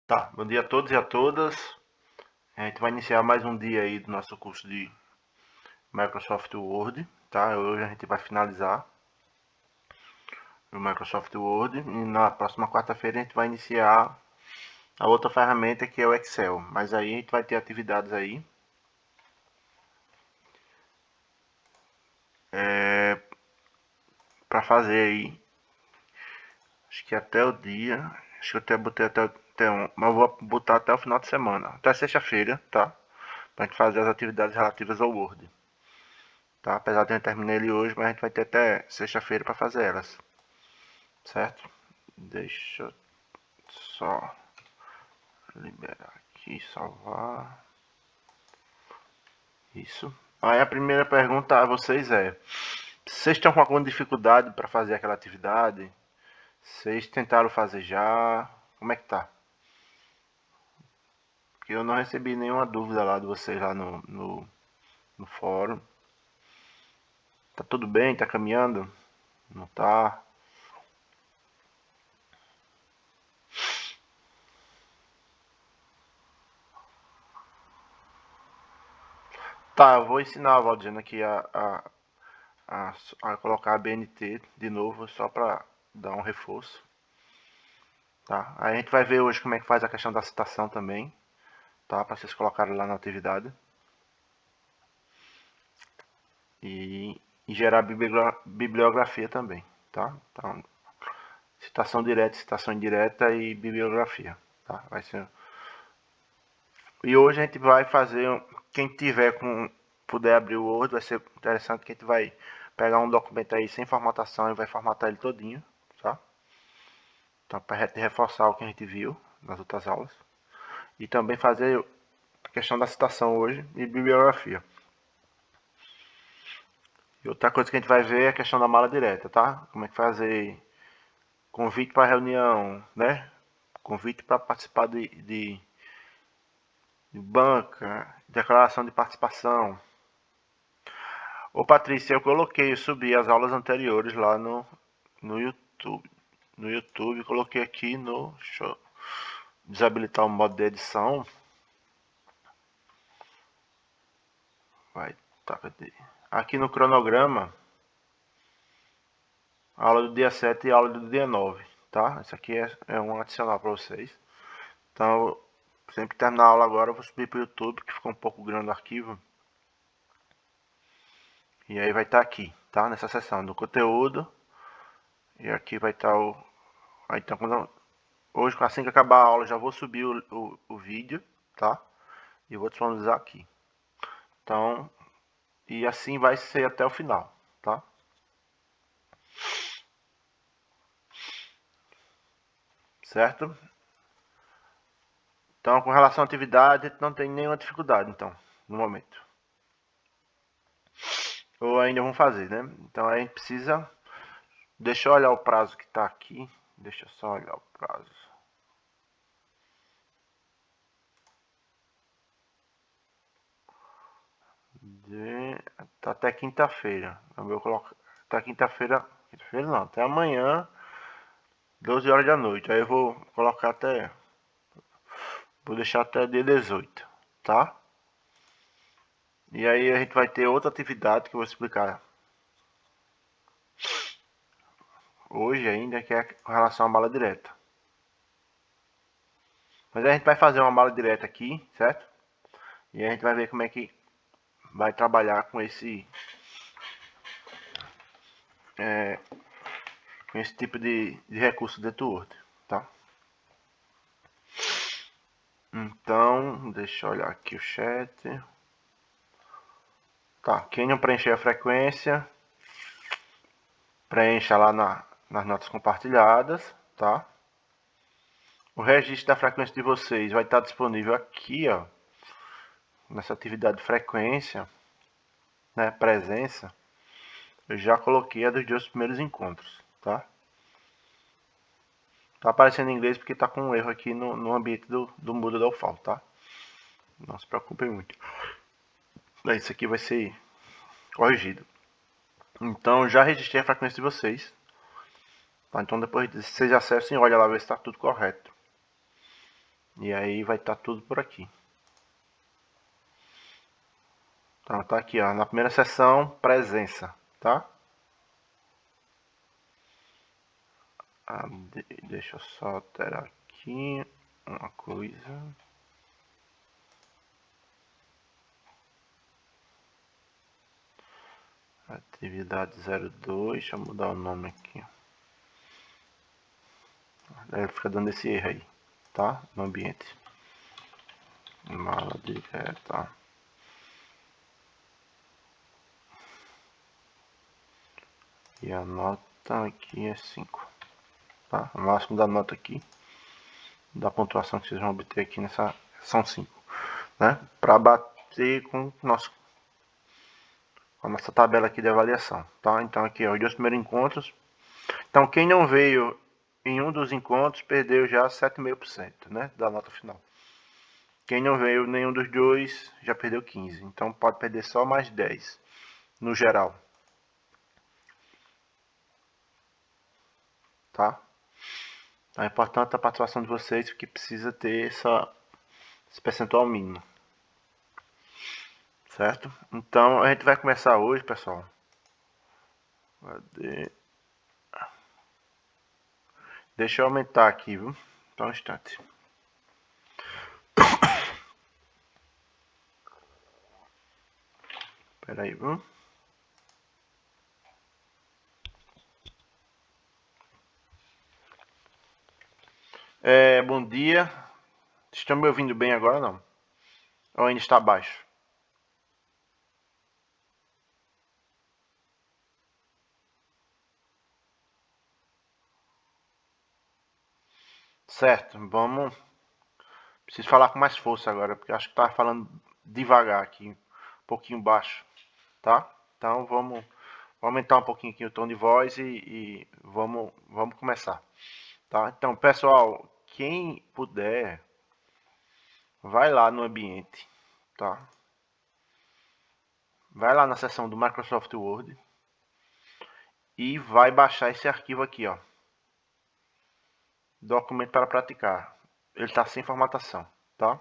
Tá, bom dia a todos e a todas. A gente vai iniciar mais um dia aí do nosso curso de Microsoft Word, tá? Hoje a gente vai finalizar o Microsoft Word e na próxima quarta-feira a gente vai iniciar a outra ferramenta que é o Excel. Mas aí a gente vai ter atividades aí para fazer aí. Acho que até o dia, acho que eu até botei até mas eu vou botar até o final de semana, até sexta-feira, tá? Pra gente fazer as atividades relativas ao Word. Tá? Apesar de eu terminar ele hoje, mas a gente vai ter até sexta-feira para fazer elas, certo? Deixa eu só liberar aqui, salvar. Isso. Aí a primeira pergunta a vocês é: vocês estão com alguma dificuldade para fazer aquela atividade? Vocês tentaram fazer já? Como é que tá? Porque eu não recebi nenhuma dúvida lá de vocês lá no fórum. Tá tudo bem? Tá caminhando? Não tá? Tá, eu vou ensinar a Valdiana aqui a colocar a BNT de novo, só para dar um reforço. Tá? Aí a gente vai ver hoje como é que faz a questão da citação também, tá? Para vocês colocarem lá na atividade. E gerar bibliografia também, tá? Então, citação direta, citação indireta e bibliografia, tá? Vai ser. E hoje a gente vai fazer, quem tiver com, puder abrir o Word, vai ser interessante que a gente vai pegar um documento aí sem formatação e vai formatar ele todinho, tá? Então, para reforçar o que a gente viu nas outras aulas. E também fazer a questão da citação hoje e bibliografia. E outra coisa que a gente vai ver é a questão da mala direta, tá? Como é que fazer convite para reunião, né? Convite para participar de banca, declaração de participação. Ô Patrícia, eu coloquei, eu subi as aulas anteriores lá no YouTube. No YouTube, coloquei aqui no. Deixa eu desabilitar o modo de edição. Vai, tá, cadê? Aqui no cronograma, a aula do dia 7 e a aula do dia 9, tá? Isso aqui é um adicional para vocês. Então, sempre que terminar a aula agora, eu vou subir para o YouTube, que ficou um pouco grande o arquivo. E aí vai estar aqui, tá? Nessa seção do conteúdo. E aqui vai estar o. Aí, então, hoje, assim que acabar a aula, já vou subir o vídeo, tá? E vou disponibilizar aqui. Então, e assim vai ser até o final, tá? Certo? Então, com relação à atividade, a gente não tem nenhuma dificuldade, então, no momento. Ou ainda vamos fazer, né? Então, a gente precisa. Deixa eu olhar o prazo que está aqui. Deixa eu só olhar o prazo. Tá até quinta-feira. Eu vou colocar. Até quinta-feira. Quinta-feira não, até amanhã, 12 horas da noite. Aí eu vou colocar até. Vou deixar até dia 18, tá? E aí a gente vai ter outra atividade que eu vou explicar hoje ainda, que é com relação à mala direta. Mas a gente vai fazer uma mala direta aqui, certo? E a gente vai ver como é que vai trabalhar com com esse tipo de recurso dentro do Word, tá? Então, deixa eu olhar aqui o chat. Tá, quem não preencher a frequência, preencha lá nas notas compartilhadas, tá? O registro da frequência de vocês vai estar disponível aqui, ó, nessa atividade de frequência, né, presença. Eu já coloquei a dos 2 primeiros encontros, tá? Tá aparecendo em inglês porque tá com um erro aqui no ambiente do Moodle da UFAL, tá? Não se preocupem muito. Isso aqui vai ser corrigido. Então, já registrei a frequência de vocês. Tá? Então, depois vocês acessem e olhem lá ver se está tudo correto. E aí vai estar tudo por aqui. Então tá aqui, ó, na primeira seção, presença, tá? Deixa eu só alterar aqui uma coisa. Atividade 02, deixa eu mudar o nome aqui. Ele fica dando esse erro aí, tá? No ambiente. Mala direta. E a nota aqui é 5. Tá? O máximo da nota aqui, da pontuação que vocês vão obter aqui nessa são 5. Né? Para bater com a nossa tabela aqui de avaliação. Tá? Então aqui, ó, os 2 primeiros encontros. Então quem não veio em um dos encontros perdeu já 7,5%, né, da nota final. Quem não veio nenhum dos dois já perdeu 15. Então pode perder só mais 10 no geral. Tá? Então é importante a participação de vocês, porque precisa ter esse percentual mínimo. Certo? Então a gente vai começar hoje, pessoal. Deixa eu aumentar aqui, viu? Só um instante. Espera aí, viu? Bom dia. Estão me ouvindo bem agora, não? Ou ainda está baixo? Certo, vamos. Preciso falar com mais força agora, porque acho que tá falando devagar aqui, um pouquinho baixo, tá? Então vamos aumentar um pouquinho aqui o tom de voz e vamos começar, tá? Então, pessoal, quem puder, vai lá no ambiente, tá? Vai lá na seção do Microsoft Word e vai baixar esse arquivo aqui, ó. Documento para praticar. Ele está sem formatação, tá?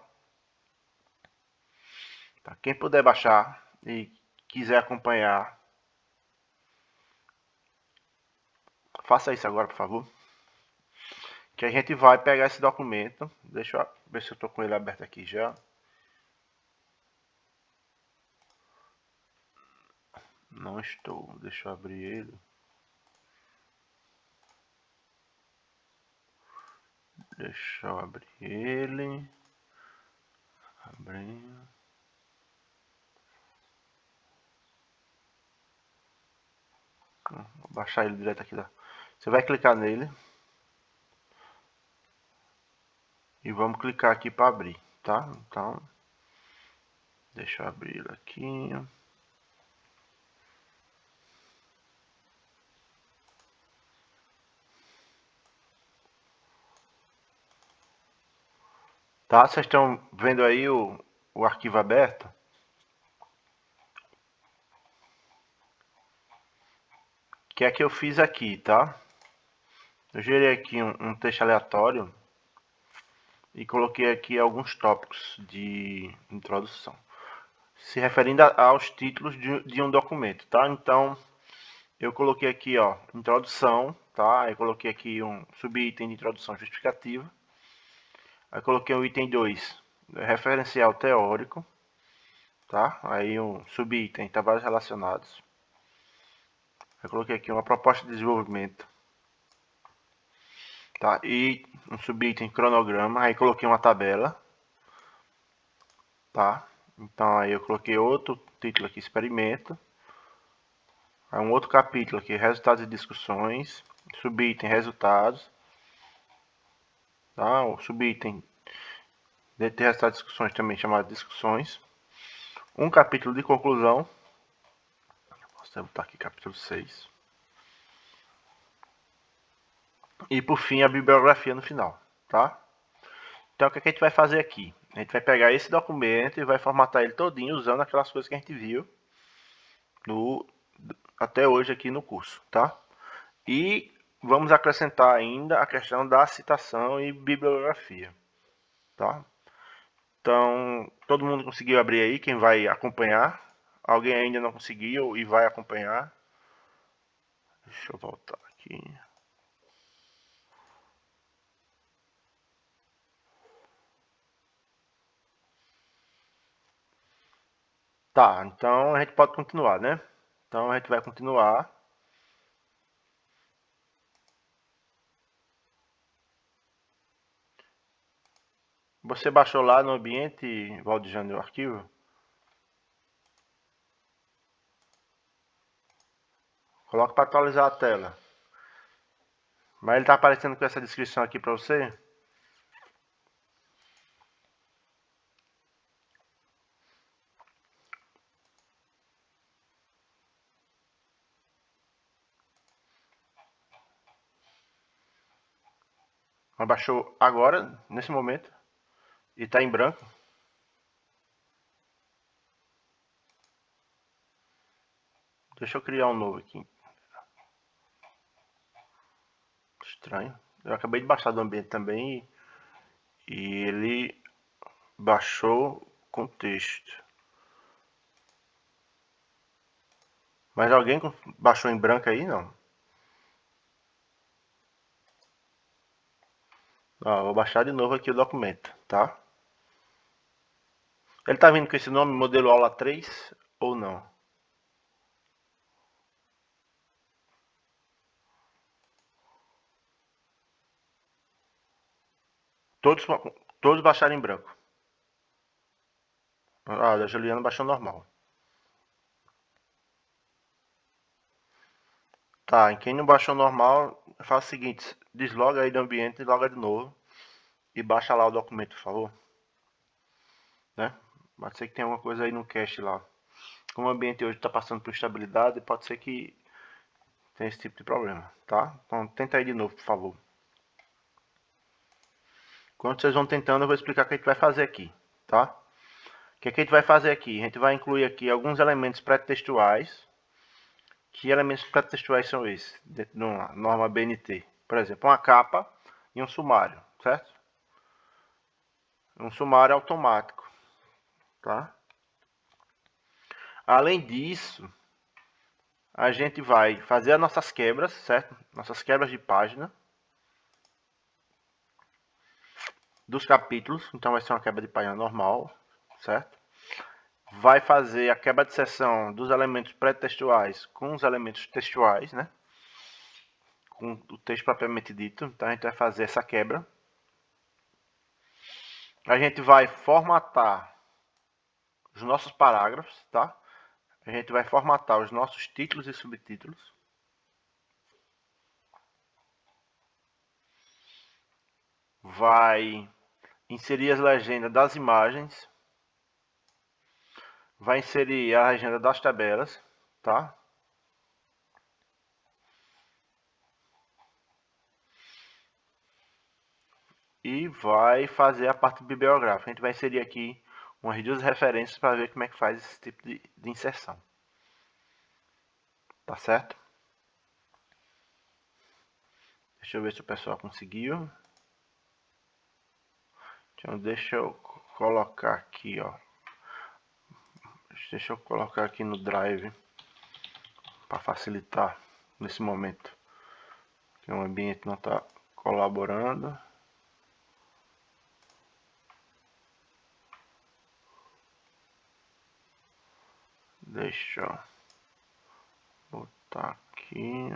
Quem puder baixar e quiser acompanhar, faça isso agora, por favor. Que a gente vai pegar esse documento. Deixa eu ver se eu estou com ele aberto aqui já. Não estou. Deixa eu abrir ele. Deixa eu abrir ele. Abrir. Vou baixar ele direto aqui. Você vai clicar nele. E vamos clicar aqui para abrir, tá? Então, deixa eu abrir ele aqui. Tá? Vocês estão vendo aí o arquivo aberto? Que é que eu fiz aqui, tá? Eu gerei aqui um texto aleatório e coloquei aqui alguns tópicos de introdução, se referindo aos títulos de um documento, tá? Então, eu coloquei aqui, ó, introdução, tá? Eu coloquei aqui um subitem de introdução justificativa. Aí coloquei o item 2, referencial teórico, tá? Aí um subitem, trabalhos relacionados. Eu coloquei aqui uma proposta de desenvolvimento, tá? E um subitem cronograma, aí coloquei uma tabela, tá? Então aí eu coloquei outro título aqui, experimento. Aí um outro capítulo aqui, resultados e discussões. Subitem resultados. Tá? O subitem de resultados e discussões também chamado discussões. Um capítulo de conclusão. Posso botar aqui capítulo 6. E por fim a bibliografia no final, tá? Então o que a gente vai fazer aqui? A gente vai pegar esse documento e vai formatar ele todinho usando aquelas coisas que a gente viu até hoje aqui no curso, tá? E vamos acrescentar ainda a questão da citação e bibliografia. tá? Então, todo mundo conseguiu abrir aí, quem vai acompanhar? Alguém ainda não conseguiu e vai acompanhar? Deixa eu voltar aqui. Tá, então a gente pode continuar, né? Então a gente vai continuar. Você baixou lá no ambiente, Valdejano, o arquivo? Coloca para atualizar a tela. Mas ele tá aparecendo com essa descrição aqui para você? Mas baixou agora, nesse momento, e tá em branco. Deixa eu criar um novo aqui. Estranho. Eu acabei de baixar do ambiente também e ele baixou com texto. Mas alguém baixou em branco aí? Não. Ó, vou baixar de novo aqui o documento, tá? Ele tá vindo com esse nome, modelo aula 3 ou não? Todos, todos baixaram em branco. Ah, da Juliana baixou normal. Tá, em quem não baixou normal, faz o seguinte, desloga aí do ambiente, loga de novo e baixa lá o documento, por favor. Né? Pode ser que tenha alguma coisa aí no cache lá. Como o ambiente hoje está passando por instabilidade, pode ser que tenha esse tipo de problema, tá? Então tenta aí de novo, por favor. Enquanto vocês vão tentando, eu vou explicar o que a gente vai fazer aqui, tá? O que a gente vai fazer aqui? A gente vai incluir aqui alguns elementos pré-textuais. Que elementos pré-textuais são esses? Dentro de uma norma BNT. Por exemplo, uma capa e um sumário, certo? Um sumário automático, tá? Além disso, a gente vai fazer as nossas quebras, certo? Nossas quebras de página dos capítulos. Então vai ser uma quebra de página normal, certo? Vai fazer a quebra de seção dos elementos pré-textuais com os elementos textuais, né? Com o texto propriamente dito. Então a gente vai fazer essa quebra. A gente vai formatar os nossos parágrafos, tá? A gente vai formatar os nossos títulos e subtítulos. Vai inserir as legendas das imagens. Vai inserir a legenda das tabelas, tá? E vai fazer a parte bibliográfica. A gente vai inserir aqui umas duas referências para ver como é que faz esse tipo de inserção. Tá certo? Deixa eu ver se o pessoal conseguiu. Então deixa eu colocar aqui, ó. Deixa eu colocar aqui no Drive para facilitar nesse momento. Que o ambiente não está colaborando. Deixa eu botar aqui.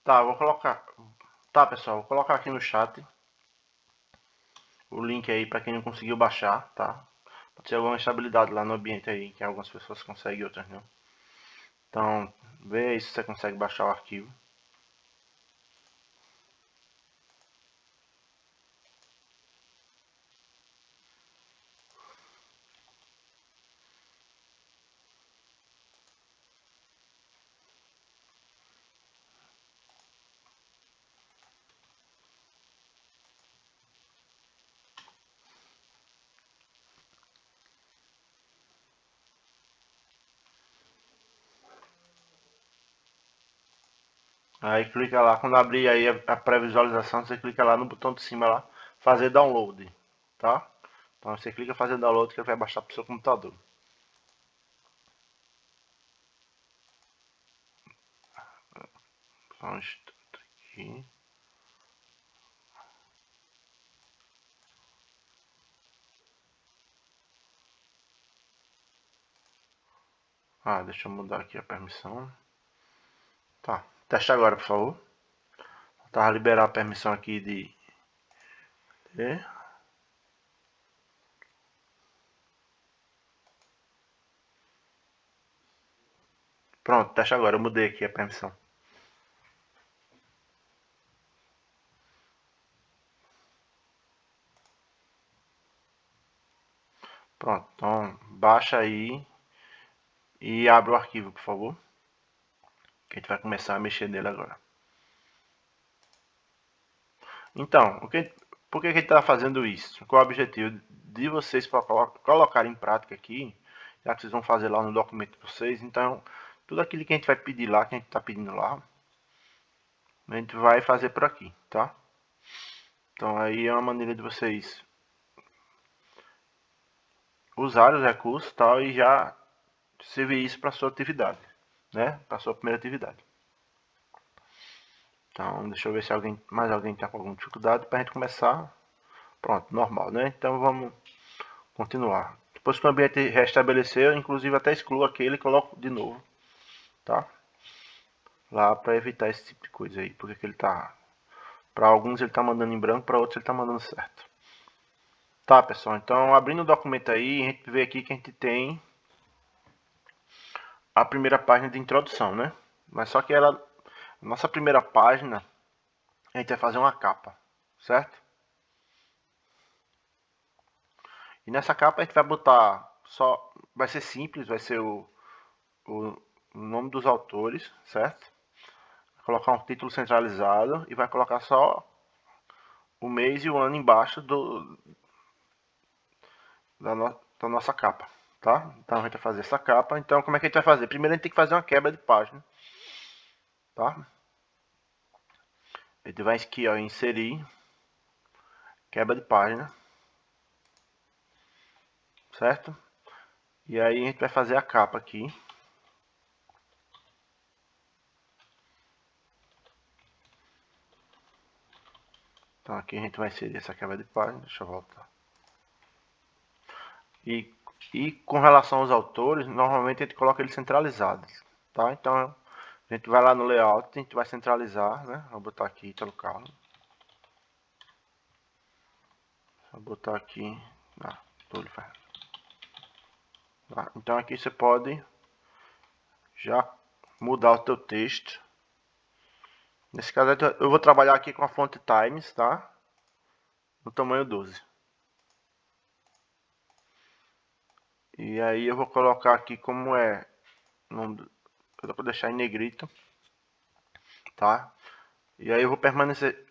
Tá, vou colocar. Tá, pessoal, vou colocar aqui no chat o link aí para quem não conseguiu baixar, tá? Pode ter alguma instabilidade lá no ambiente aí, que algumas pessoas conseguem e outras não. Então, vê aí se você consegue baixar o arquivo. Aí clica lá, quando abrir aí a pré-visualização, você clica lá no botão de cima lá, fazer download, tá? Então você clica fazer download que ele vai baixar para o seu computador. Só um instante aqui. Ah, deixa eu mudar aqui a permissão. Tá, teste agora, por favor. Tá, liberar a permissão aqui de... Pronto, teste agora, eu mudei aqui a permissão. Pronto, então baixa aí e abre o arquivo, por favor. Que a gente vai começar a mexer nele agora. Então, por que a gente está fazendo isso? Qual é o objetivo de vocês colocarem em prática aqui, já que vocês vão fazer lá no documento de vocês. Então, tudo aquilo que a gente vai pedir lá, que a gente está pedindo lá, a gente vai fazer por aqui, tá? Então, aí é uma maneira de vocês usarem os recursos tal, e já servir isso para sua atividade, né? Para sua primeira atividade. Então, deixa eu ver se mais alguém está com alguma dificuldade para a gente começar. Pronto, normal, né? Então, vamos continuar. Depois que o ambiente restabeleceu, inclusive até excluo aquele e coloco de novo, tá? Lá para evitar esse tipo de coisa aí, porque ele tá... Para alguns ele tá mandando em branco, para outros ele tá mandando certo. Tá, pessoal, então abrindo o documento aí, a gente vê aqui que a gente tem a primeira página de introdução, né? Mas só que ela, nossa primeira página, a gente vai fazer uma capa, certo? E nessa capa a gente vai botar só, vai ser simples, vai ser o nome dos autores, certo? Vai colocar um título centralizado e vai colocar só o mês e o ano embaixo da nossa capa, tá? Então a gente vai fazer essa capa. Então como é que a gente vai fazer? Primeiro a gente tem que fazer uma quebra de página, tá? A gente vai aqui, ó, inserir quebra de página, certo? E aí a gente vai fazer a capa aqui. Então aqui a gente vai inserir essa quebra de página. Deixa eu voltar. E com relação aos autores, normalmente a gente coloca eles centralizados, tá? Então a gente vai lá no layout, a gente vai centralizar, né? Vou botar aqui Ítalo Carlos. Vou botar aqui, Túlio Fernandes. Tá? Então aqui você pode já mudar o teu texto. Nesse caso eu vou trabalhar aqui com a fonte Times, tá? No tamanho 12. E aí eu vou colocar aqui como é, eu vou deixar em negrito, tá? E aí eu vou permanecer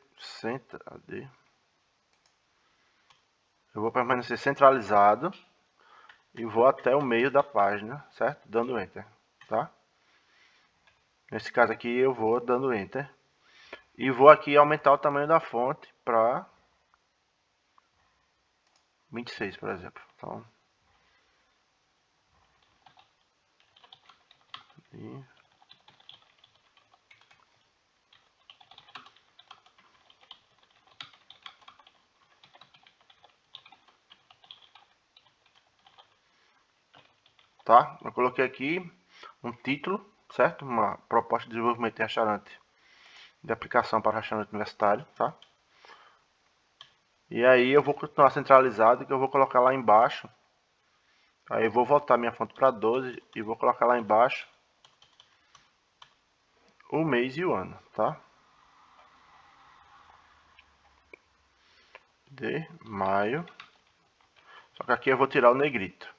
eu vou permanecer centralizado e vou até o meio da página, certo? Dando Enter, tá? Nesse caso aqui eu vou dando Enter e vou aqui aumentar o tamanho da fonte para 26, por exemplo. Então, tá? Eu coloquei aqui um título, certo? Uma proposta de desenvolvimento em restaurante de aplicação para rastreamento universitário, tá? E aí eu vou continuar centralizado, que eu vou colocar lá embaixo. Aí eu vou voltar minha fonte para 12 e vou colocar lá embaixo o mês e o ano, tá? De maio. Só que aqui eu vou tirar o negrito.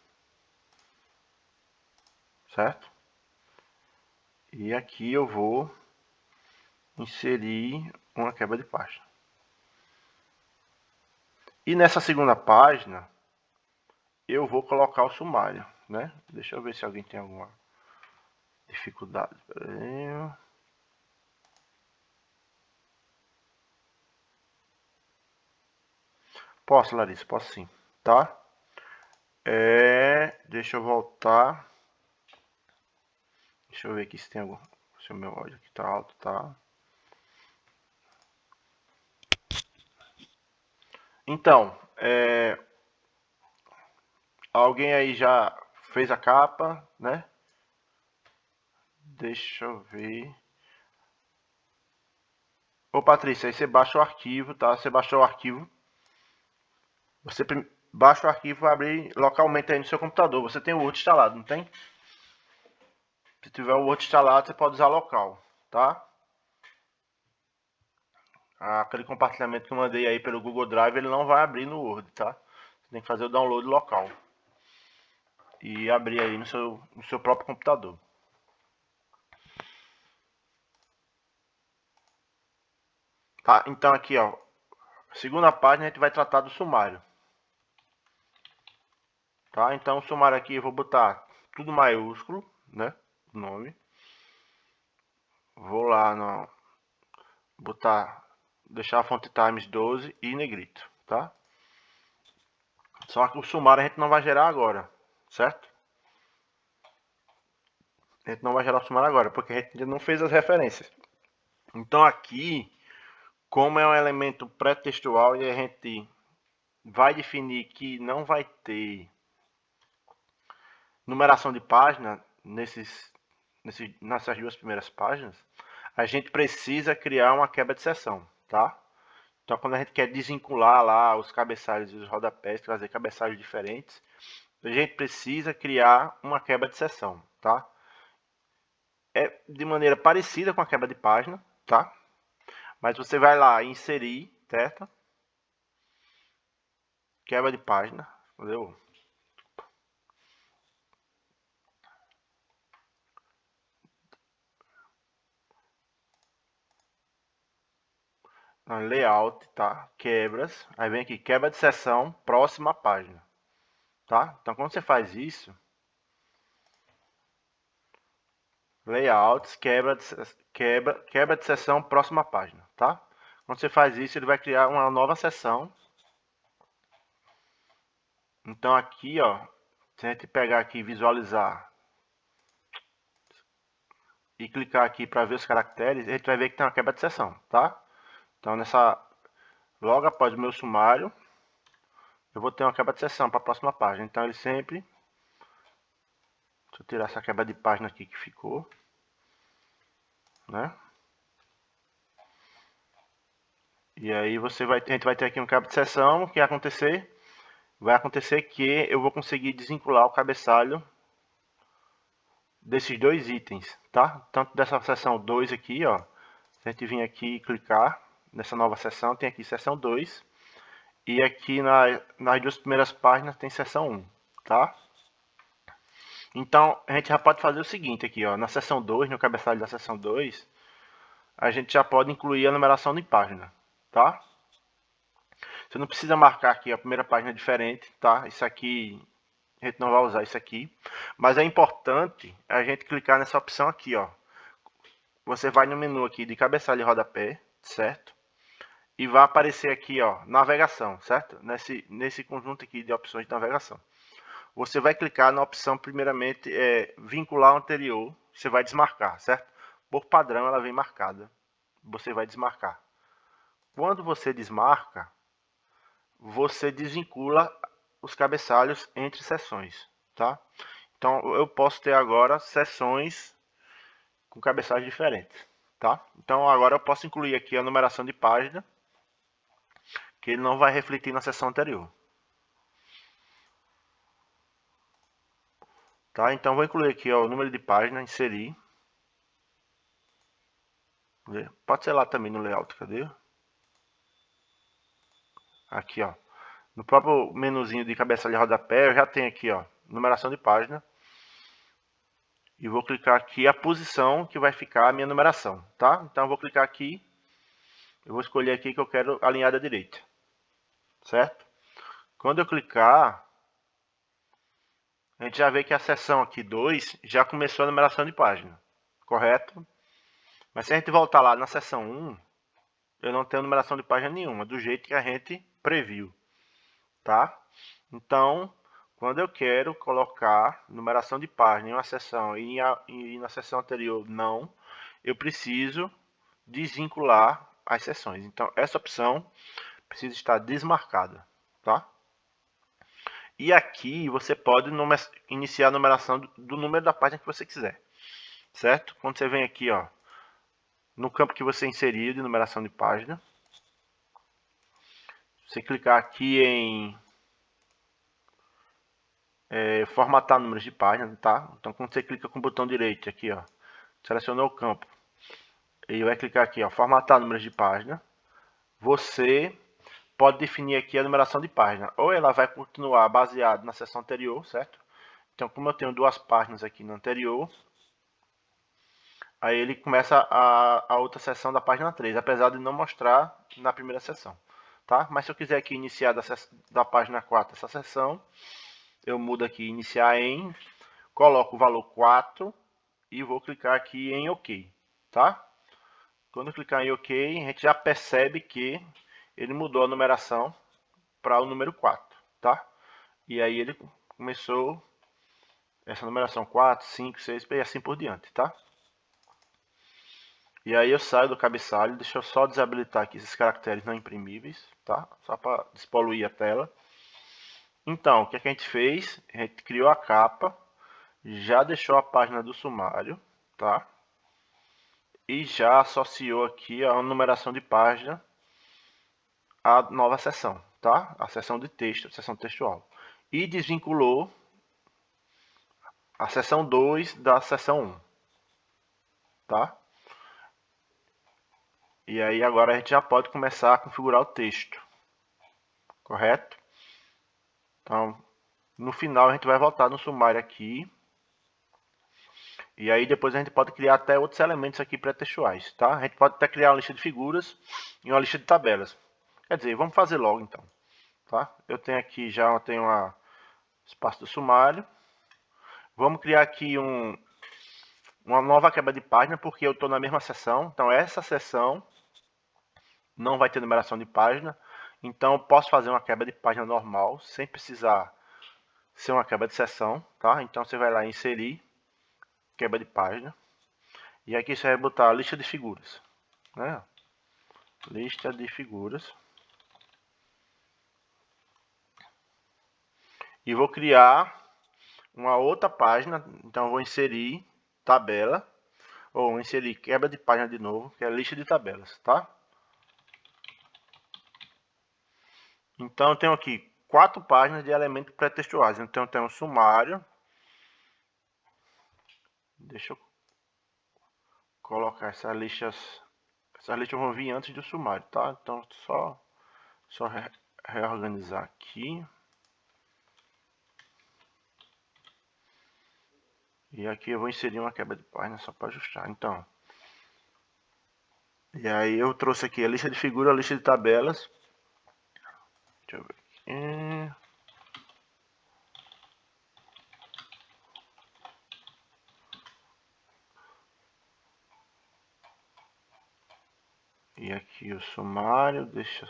Certo? E aqui eu vou inserir uma quebra de página. E nessa segunda página, eu vou colocar o sumário, né? Deixa eu ver se alguém tem alguma dificuldade. Posso, Larissa? Posso sim, tá? Deixa eu voltar. Deixa eu ver aqui se tem algum... Se o meu áudio aqui tá alto, tá? Então, alguém aí já fez a capa, né? Deixa eu ver. Ô, Patrícia, aí você baixa o arquivo, tá? Você baixou o arquivo. Você baixa o arquivo e vai abrir localmente aí no seu computador. Você tem o Word instalado, não tem? Se tiver o Word instalado, você pode usar local, tá? Aquele compartilhamento que eu mandei aí pelo Google Drive, ele não vai abrir no Word, tá? Você tem que fazer o download local. E abrir aí no seu próprio computador. Tá? Então aqui, ó. Segunda página a gente vai tratar do sumário. Tá? Então o sumário aqui eu vou botar tudo maiúsculo, né? O nome. Vou lá no... botar... deixar a fonte times 12 e negrito, tá? Só que o sumário a gente não vai gerar agora, certo? A gente não vai gerar o sumário agora, porque a gente ainda não fez as referências. Então aqui, como é um elemento pré-textual e a gente vai definir que não vai ter numeração de página nessas duas primeiras páginas, a gente precisa criar uma quebra de seção, tá? Então quando a gente quer desvincular lá os cabeçalhos e os rodapés, trazer cabeçalhos diferentes, a gente precisa criar uma quebra de seção, tá? É de maneira parecida com a quebra de página, tá? Mas você vai lá inserir, certo? Quebra de página, entendeu? Layout, tá? Quebras, aí vem aqui, quebra de seção, próxima página, tá? Então quando você faz isso, layouts, quebra de seção, próxima página, tá? Quando você faz isso, ele vai criar uma nova seção. Então aqui, ó, se a gente pegar aqui e visualizar e clicar aqui para ver os caracteres, a gente vai ver que tem uma quebra de seção, tá? Então logo após o meu sumário, eu vou ter uma quebra de seção para a próxima página. Então ele sempre... Deixa eu tirar essa quebra de página aqui que ficou, né? E aí a gente vai ter aqui um quebra de seção. O que vai acontecer? Vai acontecer que eu vou conseguir desvincular o cabeçalho desses dois itens, tá? Tanto dessa seção 2 aqui, ó. Se a gente vir aqui e clicar nessa nova seção, tem aqui seção 2. E aqui nas duas primeiras páginas tem seção 1, tá? Então, a gente já pode fazer o seguinte aqui, ó. Na seção 2, no cabeçalho da seção 2, a gente já pode incluir a numeração de página, tá? Você não precisa marcar aqui a primeira página diferente, tá? Isso aqui, a gente não vai usar isso aqui. Mas é importante a gente clicar nessa opção aqui, ó. Você vai no menu aqui de cabeçalho e rodapé, certo? E vai aparecer aqui, ó, navegação, certo? Nesse conjunto aqui de opções de navegação. Você vai clicar na opção, primeiramente, vincular o anterior. Você vai desmarcar, certo? Por padrão, ela vem marcada. Você vai desmarcar. Quando você desmarca, você desvincula os cabeçalhos entre seções, tá? Então, eu posso ter agora seções com cabeçalhos diferentes, tá? Então agora eu posso incluir aqui a numeração de página, que ele não vai refletir na seção anterior. Tá? Então vou incluir aqui ó, o número de página, inserir. Pode ser lá também no layout, cadê? Aqui ó, no próprio menuzinho de cabeça de rodapé eu já tenho aqui ó, numeração de página. E vou clicar aqui a posição que vai ficar a minha numeração, tá? Então eu vou clicar aqui, eu vou escolher aqui que eu quero alinhar à direita, certo? Quando eu clicar, a gente já vê que a seção aqui 2 já começou a numeração de página, correto? Mas se a gente voltar lá na seção 1, eu não tenho numeração de página nenhuma, do jeito que a gente previu, tá? Então, quando eu quero colocar numeração de página em uma seção e na seção anterior não, eu preciso desvincular as seções. Então, essa opção precisa estar desmarcada, tá? E aqui você pode iniciar a numeração do número da página que você quiser, certo? Quando você vem aqui, ó, no campo que você inseriu de numeração de página, você clicar aqui em formatar números de página, tá? Então, quando você clica com o botão direito aqui, ó, selecionou o campo e vai clicar aqui, ó, formatar números de página, você pode definir aqui a numeração de página. Ou ela vai continuar baseada na seção anterior, certo? Então, como eu tenho duas páginas aqui no anterior, aí ele começa a outra seção da página 3, apesar de não mostrar na primeira seção, tá? Mas se eu quiser aqui iniciar da página 4 essa seção, eu mudo aqui iniciar em, coloco o valor 4 e vou clicar aqui em OK, tá? Quando eu clicar em OK, a gente já percebe que ele mudou a numeração para o número 4, tá? E aí ele começou essa numeração 4, 5, 6 e assim por diante, tá? E aí eu saio do cabeçalho, deixa eu só desabilitar aqui esses caracteres não imprimíveis, tá? Só para despoluir a tela. Então, o que a gente fez? A gente criou a capa, já deixou a página do sumário, tá? E já associou aqui a numeração de página à nova seção, tá? A seção de texto, a seção textual. E desvinculou a seção 2 da seção 1, tá? E aí agora a gente já pode começar a configurar o texto, correto? Então, no final a gente vai voltar no sumário aqui. E aí depois a gente pode criar até outros elementos aqui pré-textuais, tá? A gente pode até criar uma lista de figuras e uma lista de tabelas. Quer dizer, vamos fazer logo então, tá? Eu tenho aqui já tenho a espaço do sumário. Vamos criar aqui uma nova quebra de página, porque eu estou na mesma seção. Então essa seção não vai ter numeração de página. Então eu posso fazer uma quebra de página normal, sem precisar ser uma quebra de seção, tá? Então você vai lá em inserir, quebra de página. E aqui você vai botar a lista de figuras, né? Lista de figuras. E vou criar uma outra página, então eu vou inserir tabela, ou inserir quebra de página de novo, que é a lista de tabelas, tá? Então eu tenho aqui 4 páginas de elementos pré-textuais. Então eu tenho um sumário. Deixa eu colocar essas listas. Essas listas vão vir antes do sumário, tá? Então só reorganizar aqui. E aqui eu vou inserir uma quebra de página só para ajustar. Então, e aí eu trouxe aqui a lista de figuras, a lista de tabelas. Deixa eu ver aqui. E aqui o sumário, deixa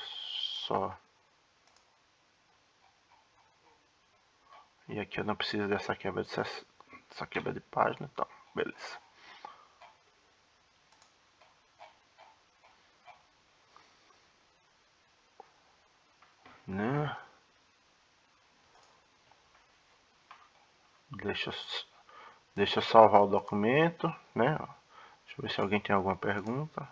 só. E aqui eu não preciso dessa quebra de página, então, beleza. Né? Deixa eu salvar o documento, né? Deixa Deixa eu ver se alguém tem alguma pergunta.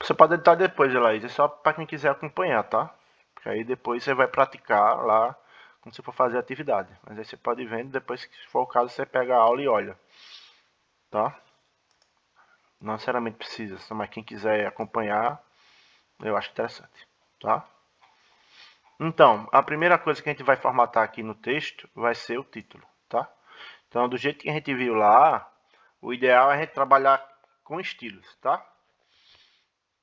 Você pode editar depois, Elaís, é só para quem quiser acompanhar, tá? Porque aí depois você vai praticar lá quando você for fazer a atividade. Mas aí você pode ir vendo, depois que for o caso, você pega a aula e olha, tá? Não necessariamente precisa, mas quem quiser acompanhar, eu acho interessante, tá? Então, a primeira coisa que a gente vai formatar aqui no texto vai ser o título, tá? Então, do jeito que a gente viu lá, o ideal é a gente trabalhar com estilos, tá?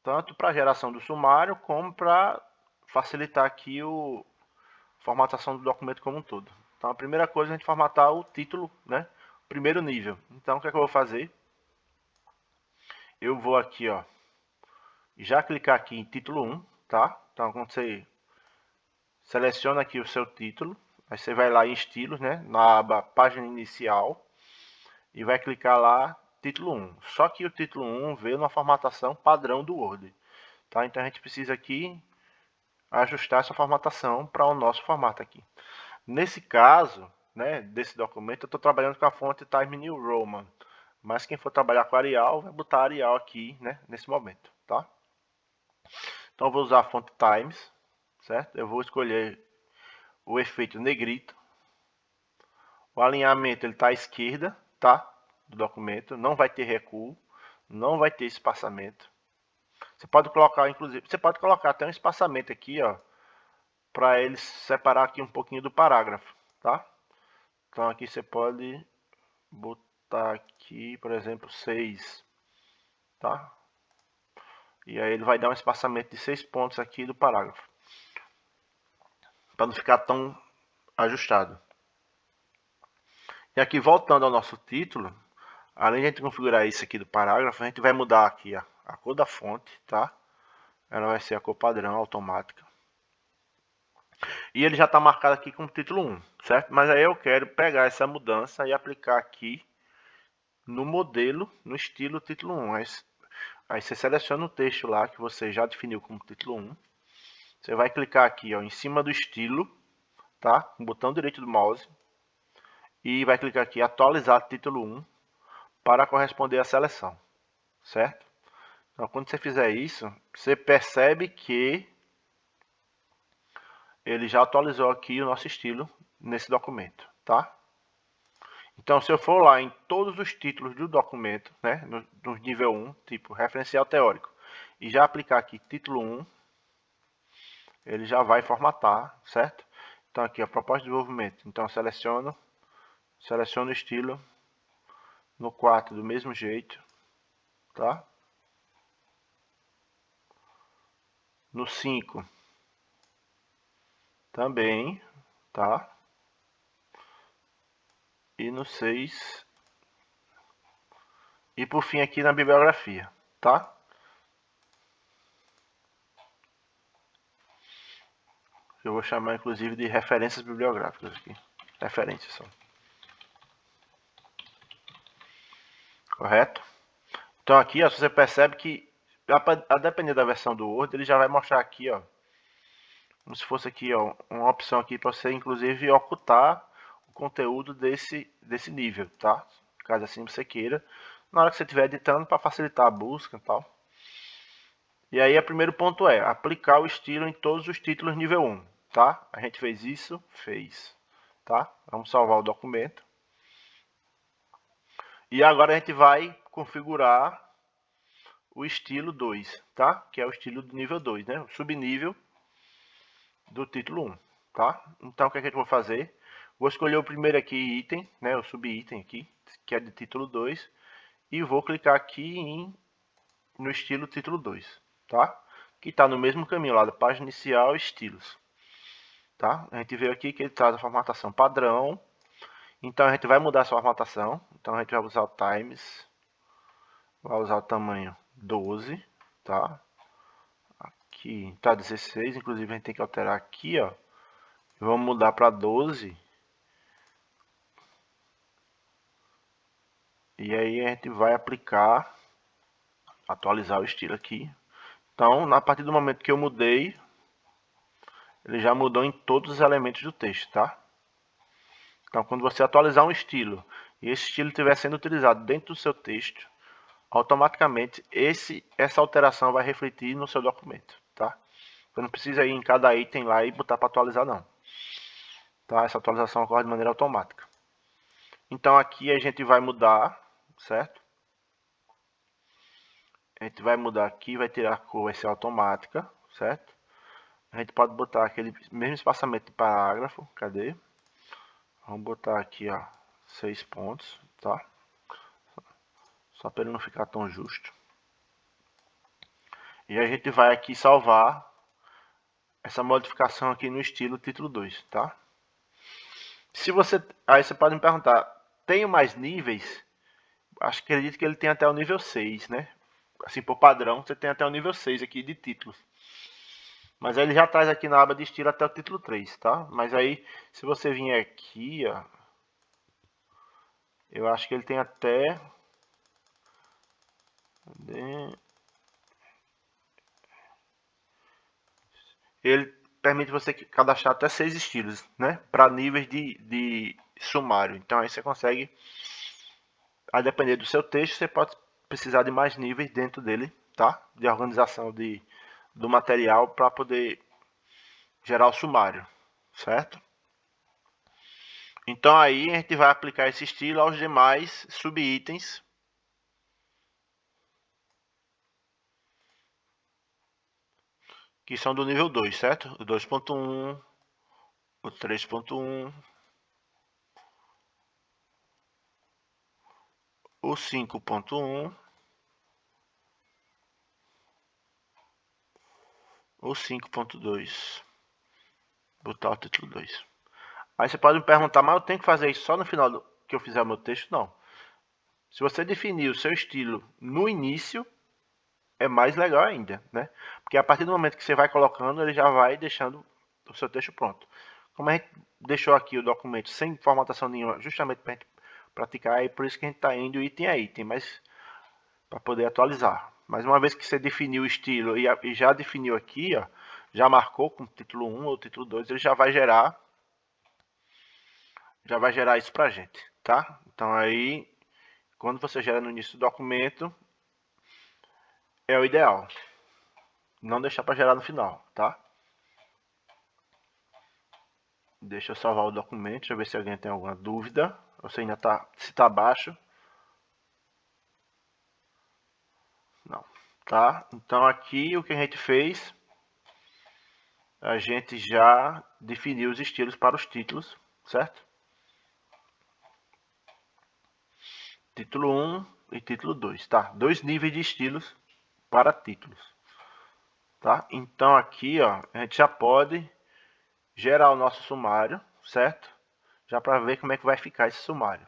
Tanto para a geração do sumário, como para facilitar aqui a formatação do documento como um todo. Então, a primeira coisa é a gente formatar o título, né? Primeiro nível. Então, o que é que eu vou fazer? Eu vou aqui, ó, já clicar aqui em título 1, tá? Então, quando você seleciona aqui o seu título, aí você vai lá em estilos, né? Na aba página inicial e vai clicar lá título 1. Só que o título 1 veio numa formatação padrão do Word, tá? Então a gente precisa aqui ajustar essa formatação para o nosso formato aqui. Nesse caso, né, desse documento, eu estou trabalhando com a fonte Times New Roman, mas quem for trabalhar com Arial vai botar Arial aqui, né, nesse momento, tá? Então eu vou usar a fonte Times, certo? Eu vou escolher o efeito negrito. O alinhamento ele está à esquerda, tá? Do documento, não vai ter recuo, não vai ter espaçamento. Você pode colocar, inclusive, você pode colocar até um espaçamento aqui, ó, para ele separar aqui um pouquinho do parágrafo, tá? Então aqui você pode botar aqui, por exemplo, 6, tá? E aí ele vai dar um espaçamento de 6 pontos aqui do parágrafo, para não ficar tão ajustado. E aqui voltando ao nosso título, além de a gente configurar isso aqui do parágrafo, a gente vai mudar aqui a cor da fonte, tá? Ela vai ser a cor padrão automática. E ele já está marcado aqui como título 1, certo? Mas aí eu quero pegar essa mudança e aplicar aqui no modelo, no estilo título 1. Aí você seleciona o texto lá que você já definiu como título 1. Você vai clicar aqui, ó, em cima do estilo, tá? Com o botão direito do mouse. E vai clicar aqui, atualizar título 1 para corresponder à seleção, certo? Então, quando você fizer isso, você percebe que ele já atualizou aqui o nosso estilo nesse documento, tá? Então, se eu for lá em todos os títulos do documento, né, no nível 1, tipo referencial teórico, e já aplicar aqui título 1, ele já vai formatar, certo? Então, aqui a proposta de desenvolvimento. Então, seleciono o estilo no 4 do mesmo jeito, tá? No 5 também, tá? E no 6 e por fim aqui na bibliografia, tá? Eu vou chamar inclusive de referências bibliográficas aqui. Referências só. Correto? Então aqui, ó, você percebe que a depender da versão do Word, ele já vai mostrar aqui, ó, como se fosse aqui, ó, uma opção aqui para você inclusive ocultar o conteúdo desse nível, tá? Caso assim você queira, na hora que você estiver editando para facilitar a busca e tal. E aí o primeiro ponto é aplicar o estilo em todos os títulos nível 1, tá? A gente fez isso? Fez, tá? Vamos salvar o documento. E agora a gente vai configurar o estilo 2, tá? Que é o estilo do nível 2, né? O subnível do título 1, tá? Então o que é que eu vou fazer? Vou escolher o primeiro aqui item, né? O subitem aqui, que é de título 2, e vou clicar aqui no estilo título 2, tá? Que está no mesmo caminho lá da página inicial, estilos, tá? A gente veio aqui que ele traz a formatação padrão, então a gente vai mudar essa formatação, então a gente vai usar o Times, vai usar o tamanho 12, tá? Aqui tá 16, inclusive a gente tem que alterar aqui, ó. Vamos mudar para 12. E aí a gente vai aplicar, atualizar o estilo aqui. Então, a partir do momento que eu mudei, ele já mudou em todos os elementos do texto, tá? Então, quando você atualizar um estilo e esse estilo estiver sendo utilizado dentro do seu texto, automaticamente essa alteração vai refletir no seu documento, tá? Você não precisa ir em cada item lá e botar para atualizar não, tá? Essa atualização ocorre de maneira automática. Então aqui a gente vai mudar, certo? A gente vai mudar aqui, vai tirar a cor, vai ser automática, certo? A gente pode botar aquele mesmo espaçamento de parágrafo, cadê? Vamos botar aqui, ó, 6 pontos, tá? Só para ele não ficar tão justo. E a gente vai aqui salvar essa modificação aqui no estilo título 2, tá? Se você, aí você pode me perguntar, tenho mais níveis? Acredito que ele tem até o nível 6, né? Assim, por padrão, você tem até o nível 6 aqui de títulos. Mas aí ele já traz aqui na aba de estilo até o título 3, tá? Mas aí, se você vier aqui, ó, eu acho que ele tem até... Ele permite você cadastrar até 6 estilos, né? Para níveis de sumário. Então aí você consegue, a depender do seu texto, você pode precisar de mais níveis dentro dele, tá? De organização do material para poder gerar o sumário, certo? Então aí a gente vai aplicar esse estilo aos demais subitens que são do nível 2, certo? O 2.1, o 3.1, o 5.1, o 5.2. Botar o título 2. Aí você pode me perguntar, mas eu tenho que fazer isso só no final que eu fizer o meu texto? Não. Se você definir o seu estilo no início, é mais legal ainda, né? Porque a partir do momento que você vai colocando, ele já vai deixando o seu texto pronto. Como a gente deixou aqui o documento sem formatação nenhuma, justamente para a gente praticar, é por isso que a gente está indo item a item, mas para poder atualizar. Mas uma vez que você definiu o estilo e já definiu aqui, ó, já marcou com título 1 ou título 2, ele já vai gerar isso para a gente, tá? Então aí, quando você gera no início do documento, é o ideal. Não deixar para gerar no final, tá? Deixa eu salvar o documento, deixa eu ver se alguém tem alguma dúvida. Você ainda tá, se tá baixo. Não, tá? Então aqui o que a gente fez, a gente já definiu os estilos para os títulos, certo? Título 1 e título 2, tá? Dois níveis de estilos para títulos, tá? Então aqui, ó, a gente já pode gerar o nosso sumário, certo? Já para ver como é que vai ficar esse sumário,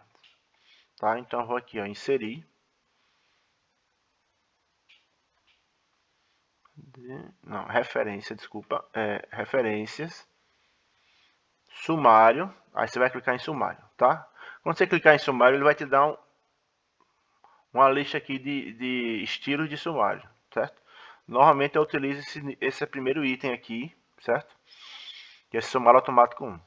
tá? Então eu vou aqui, ó, inserir. Não, referência, desculpa, referências, sumário, aí você vai clicar em sumário, tá? Quando você clicar em sumário, ele vai te dar uma lista aqui de estilos de sumário, certo? Normalmente eu utilizo esse primeiro item aqui, certo? Que é esse sumário automático 1.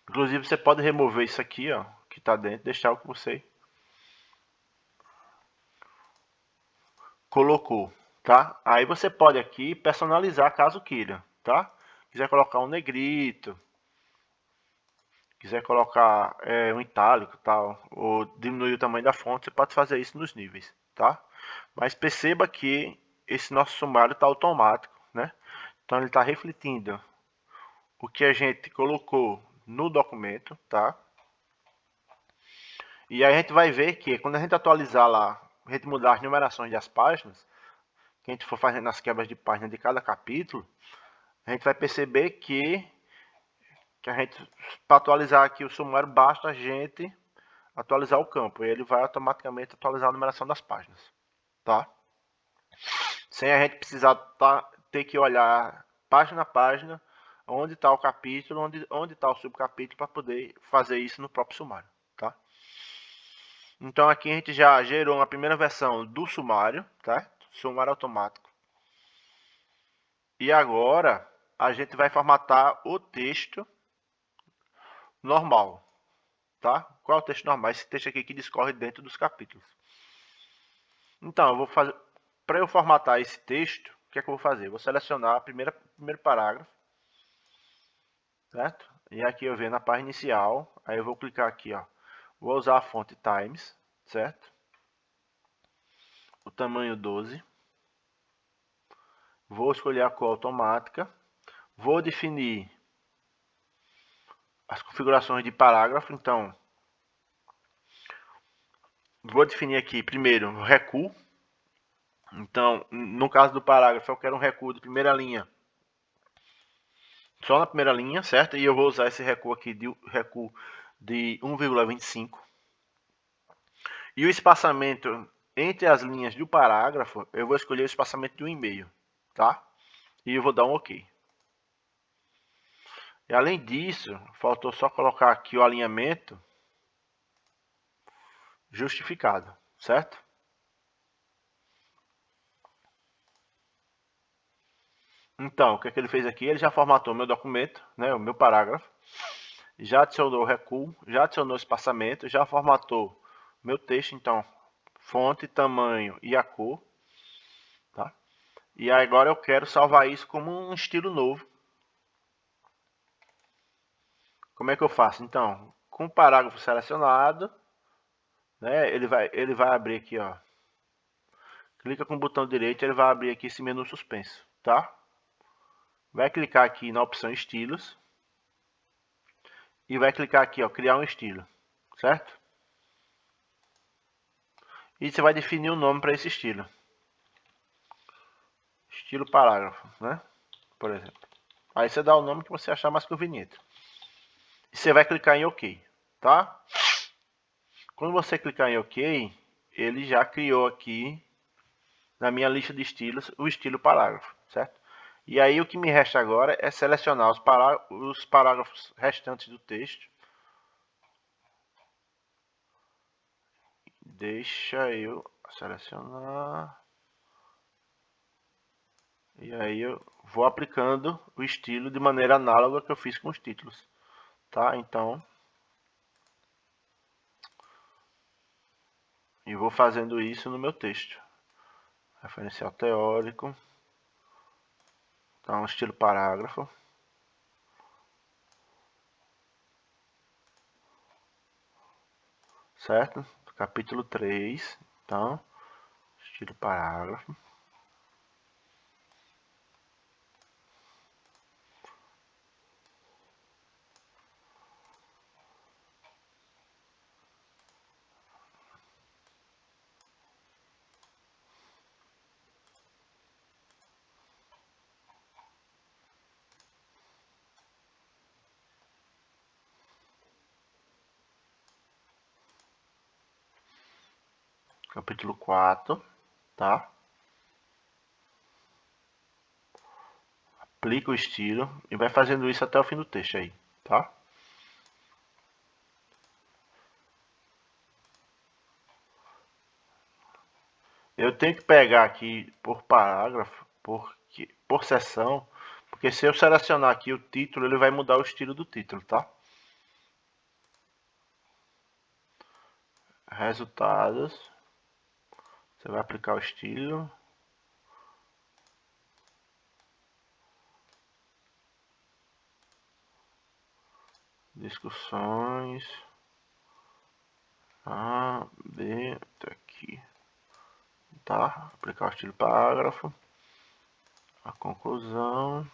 Inclusive você pode remover isso aqui, ó, que está dentro, deixar o que você colocou, tá? Aí você pode aqui personalizar caso queira, tá? Quiser colocar um negrito, quiser colocar um itálico, tal, ou diminuir o tamanho da fonte, você pode fazer isso nos níveis, tá? Mas perceba que esse nosso sumário está automático, né? Então ele está refletindo o que a gente colocou no documento, tá? E aí a gente vai ver que quando a gente atualizar lá, a gente mudar as numerações das páginas, que a gente for fazendo as quebras de página de cada capítulo, a gente vai perceber que a gente, para atualizar aqui o sumário, basta a gente atualizar o campo. E ele vai automaticamente atualizar a numeração das páginas, tá? Sem a gente precisar ter que olhar página a página, onde está o capítulo, onde está o subcapítulo, para poder fazer isso no próprio sumário, tá? Então aqui a gente já gerou uma primeira versão do sumário, tá? Sumário automático. E agora a gente vai formatar o texto normal, tá? Qual é o texto normal? Esse texto aqui que discorre dentro dos capítulos. Então, eu vou fazer, para eu formatar esse texto, o que é que eu vou fazer? Eu vou selecionar o primeiro parágrafo, certo? E aqui eu venho na página inicial, aí eu vou clicar aqui, ó. Vou usar a fonte Times, certo? O tamanho 12. Vou escolher a cor automática. Vou definir as configurações de parágrafo, então vou definir aqui primeiro o recuo. Então, no caso do parágrafo, eu quero um recuo de primeira linha, só na primeira linha, certo? E eu vou usar esse recuo aqui de 1,25. E o espaçamento entre as linhas do parágrafo, eu vou escolher o espaçamento de 1,5, tá? E eu vou dar um OK. E além disso, faltou só colocar aqui o alinhamento justificado, certo? Então, o que é que ele fez aqui? Ele já formatou meu documento, né, o meu parágrafo, já adicionou o recuo, já adicionou o espaçamento, já formatou meu texto, então, fonte, tamanho e a cor, tá? E agora eu quero salvar isso como um estilo novo. Como é que eu faço? Então, com o parágrafo selecionado, né, ele vai abrir aqui, ó. Clica com o botão direito, ele vai abrir aqui esse menu suspenso, tá? Vai clicar aqui na opção estilos e vai clicar aqui, ó, criar um estilo, certo? E você vai definir o nome para esse estilo. Estilo parágrafo, né? Por exemplo. Aí você dá o nome que você achar mais conveniente. E você vai clicar em OK, tá? Quando você clicar em OK, ele já criou aqui na minha lista de estilos o estilo parágrafo, certo? E aí o que me resta agora é selecionar os parágrafos restantes do texto. Deixa eu selecionar. E aí eu vou aplicando o estilo de maneira análoga que eu fiz com os títulos, tá? Então, e vou fazendo isso no meu texto. Referencial teórico. Então, estilo parágrafo. Certo? Capítulo 3. Então, estilo parágrafo. Capítulo 4, tá? Aplica o estilo e vai fazendo isso até o fim do texto aí, tá? Eu tenho que pegar aqui por parágrafo, por seção, porque se eu selecionar aqui o título, ele vai mudar o estilo do título, tá? Resultados. Você vai aplicar o estilo. Discussões. A, B, tá aqui. Tá? Aplicar o estilo parágrafo. A conclusão.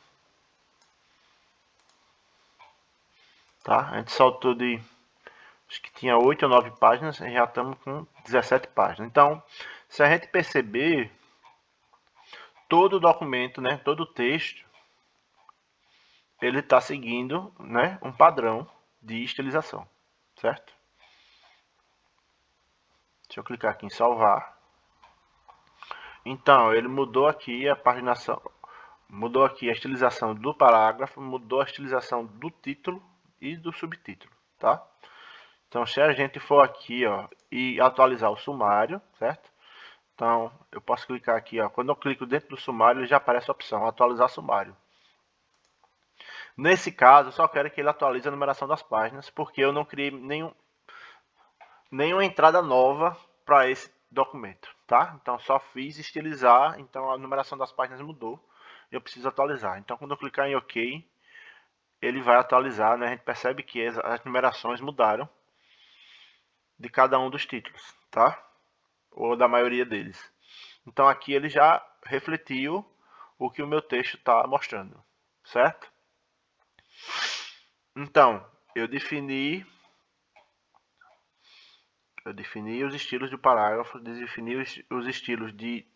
Tá? A gente saltou de... Acho que tinha 8 ou 9 páginas e já estamos com 17 páginas. Então, se a gente perceber, todo o documento, né, todo o texto, ele está seguindo, né, um padrão de estilização, certo? Deixa eu clicar aqui em salvar. Então, ele mudou aqui a paginação, mudou aqui a estilização do parágrafo, mudou a estilização do título e do subtítulo, tá? Então, se a gente for aqui, ó, e atualizar o sumário, certo? Então, eu posso clicar aqui, ó. Quando eu clico dentro do sumário, já aparece a opção atualizar sumário. Nesse caso, eu só quero que ele atualize a numeração das páginas, porque eu não criei nenhuma entrada nova para esse documento, tá? Então só fiz estilizar, então a numeração das páginas mudou. Eu preciso atualizar. Então quando eu clicar em OK, ele vai atualizar, né? A gente percebe que as numerações mudaram de cada um dos títulos, tá? Ou da maioria deles. Então aqui ele já refletiu o que o meu texto está mostrando, certo? Então, eu defini os estilos de parágrafo, defini os estilos de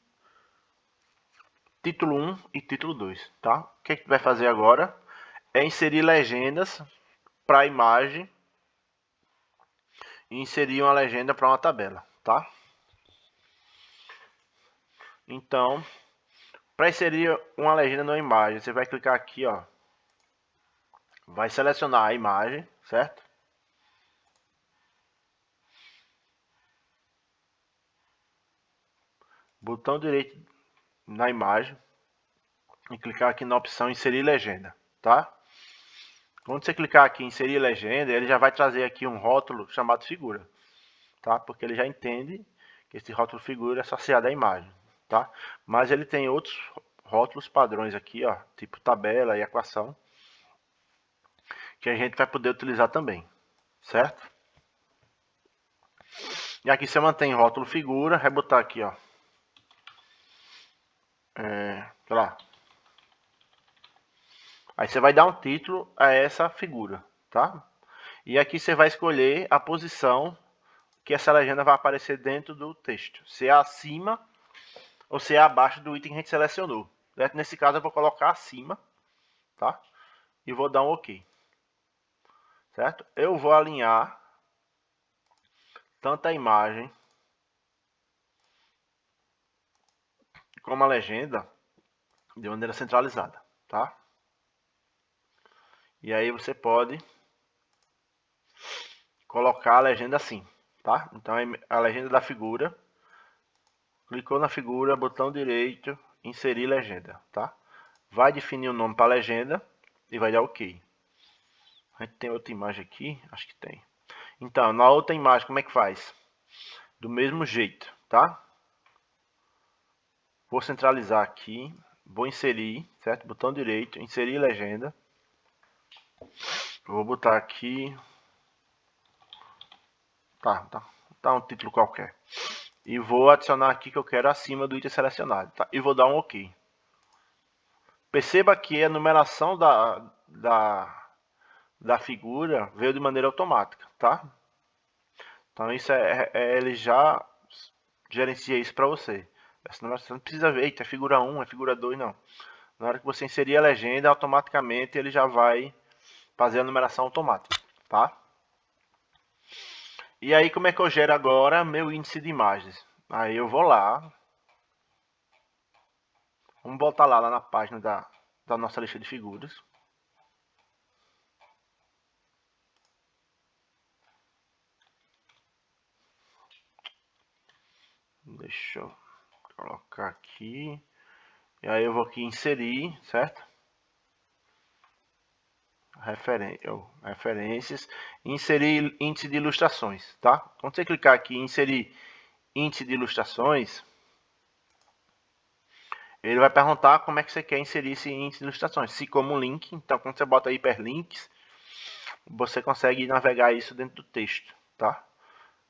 título 1 e título 2, tá? O que a gente vai fazer agora é inserir legendas para a imagem e inserir uma legenda para uma tabela, tá? Então, para inserir uma legenda numa imagem, você vai clicar aqui, ó. Vai selecionar a imagem, certo? Botão direito na imagem e clicar aqui na opção inserir legenda, tá? Quando você clicar aqui em inserir legenda, ele já vai trazer aqui um rótulo chamado figura, tá? Porque ele já entende que esse rótulo figura é associado à imagem, tá? Mas ele tem outros rótulos padrões aqui, ó, tipo tabela e equação, que a gente vai poder utilizar também, certo? E aqui você mantém rótulo figura, vai botar aqui, ó, sei lá. Aí você vai dar um título a essa figura, tá? E aqui você vai escolher a posição que essa legenda vai aparecer dentro do texto. Se é acima ou se é abaixo do item que a gente selecionou. Certo? Nesse caso eu vou colocar acima, tá? E vou dar um OK. Certo? Eu vou alinhar tanto a imagem como a legenda de maneira centralizada, tá? E aí você pode colocar a legenda assim, tá? Então a legenda da figura, clicou na figura, botão direito, inserir legenda, tá? Vai definir o nome para a legenda e vai dar OK. A gente tem outra imagem aqui, acho que tem. Então, na outra imagem, como é que faz? Do mesmo jeito, tá? Vou centralizar aqui, vou inserir, certo? Botão direito, inserir legenda. Vou botar aqui, tá um título qualquer. E vou adicionar aqui que eu quero acima do item selecionado, tá? E vou dar um OK. Perceba que a numeração da figura veio de maneira automática, tá? Então isso ele já gerencia isso para você. Essa numeração não precisa ver, eita, é figura 1, é figura 2, não. Na hora que você inserir a legenda, automaticamente ele já vai fazer a numeração automática, tá? E aí como é que eu gero agora meu índice de imagens? Aí eu vou lá, vamos voltar lá na página da nossa lista de figuras. Deixa eu colocar aqui. E aí eu vou aqui inserir, certo? Referências. Inserir índice de ilustrações, tá? Quando você clicar aqui em inserir índice de ilustrações, ele vai perguntar como é que você quer inserir esse índice de ilustrações. Se como link, então quando você bota hiperlinks, você consegue navegar isso dentro do texto, tá?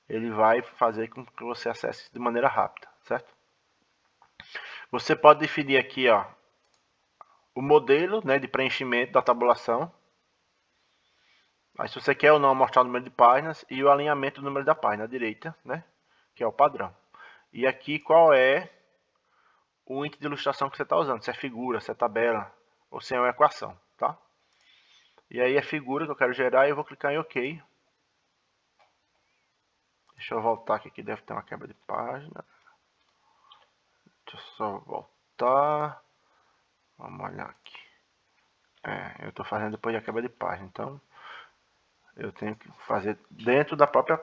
Ele vai fazer com que você acesse de maneira rápida, certo? Você pode definir aqui, ó, o modelo, né, de preenchimento da tabulação. Aí se você quer ou não mostrar o número de páginas e o alinhamento do número da página à direita, né, que é o padrão. E aqui qual é o índice de ilustração que você está usando, se é figura, se é tabela ou se é uma equação, tá? E aí a figura que eu quero gerar, eu vou clicar em OK. Deixa eu voltar aqui que deve ter uma quebra de página. Deixa eu só voltar. Vamos olhar aqui. Eu estou fazendo depois da quebra de página, então eu tenho que fazer dentro da própria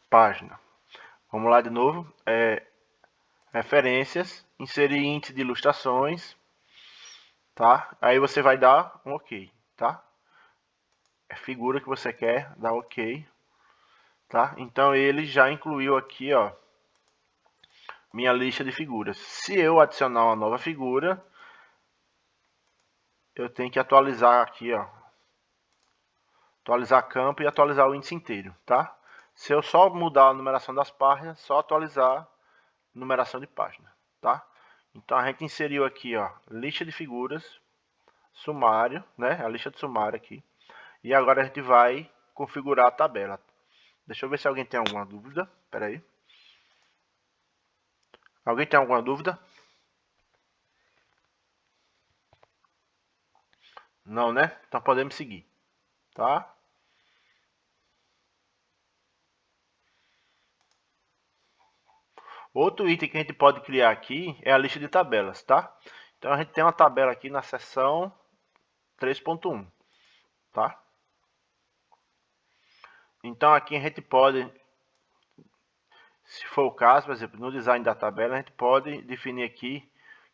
página. Vamos lá de novo. Referências, inserir índice de ilustrações, tá? Aí você vai dar um OK, tá? figura que você quer, dá OK, tá? Então ele já incluiu aqui, ó, minha lista de figuras. Se eu adicionar uma nova figura, eu tenho que atualizar aqui, ó, atualizar campo e atualizar o índice inteiro, tá? Se eu só mudar a numeração das páginas, só atualizar a numeração de página, tá? Então a gente inseriu aqui, ó, lista de figuras, sumário, né? A lista de sumário aqui. E agora a gente vai configurar a tabela. Deixa eu ver se alguém tem alguma dúvida. Espera aí. Alguém tem alguma dúvida? Não, né? Então podemos seguir, tá? Outro item que a gente pode criar aqui é a lista de tabelas, tá? Então a gente tem uma tabela aqui na seção 3.1, tá? Então aqui a gente pode, se for o caso, por exemplo, no design da tabela, a gente pode definir aqui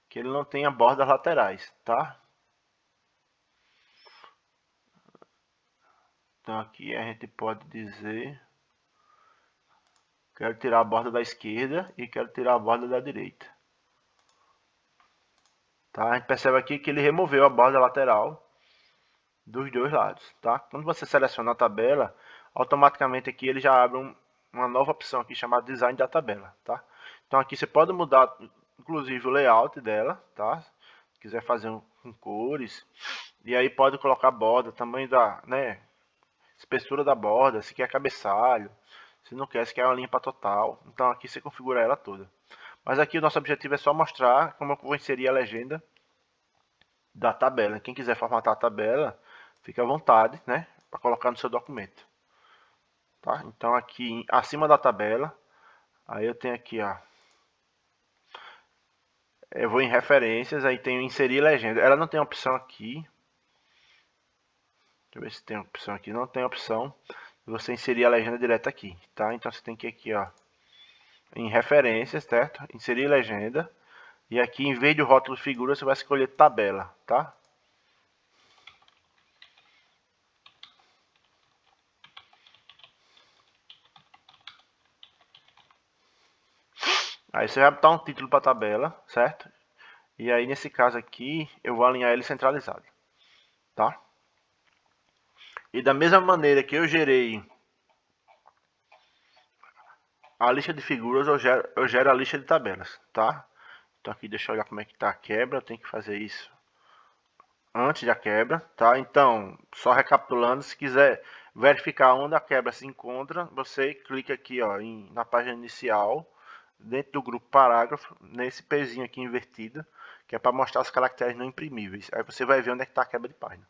que ele não tenha bordas laterais, tá? Então aqui a gente pode dizer, quero tirar a borda da esquerda e quero tirar a borda da direita. Tá? A gente percebe aqui que ele removeu a borda lateral dos dois lados, tá? Quando você seleciona a tabela, automaticamente aqui ele já abre uma nova opção aqui chamada Design da tabela, tá? Então aqui você pode mudar, inclusive, o layout dela, tá? Se quiser fazer com cores, e aí pode colocar borda, tamanho da, né? Espessura da borda, se quer cabeçalho, se não quer, se quer uma limpa total. Então aqui você configura ela toda. Mas aqui o nosso objetivo é só mostrar como eu vou inserir a legenda da tabela. Quem quiser formatar a tabela, fique à vontade, né, para colocar no seu documento. Tá? Então aqui acima da tabela, aí eu tenho aqui, ó, eu vou em referências, aí tenho inserir legenda. Ela não tem opção aqui. Deixa eu ver se tem opção aqui. Não tem opção de você inserir a legenda direto aqui, tá? Então você tem que ir aqui, ó, em referências, certo? Inserir legenda. E aqui, em vez de rótulo figura, você vai escolher tabela, tá? Aí você vai botar um título para a tabela, certo? E aí, nesse caso aqui, eu vou alinhar ele centralizado, tá? E da mesma maneira que eu gerei a lista de figuras, eu gero a lista de tabelas, tá? Então aqui, deixa eu olhar como é que está a quebra, eu tenho que fazer isso antes da quebra, tá? Então, só recapitulando, se quiser verificar onde a quebra se encontra, você clica aqui, ó, na página inicial, dentro do grupo parágrafo, nesse pezinho aqui invertido, que é para mostrar os caracteres não imprimíveis. Aí você vai ver onde é que está a quebra de página.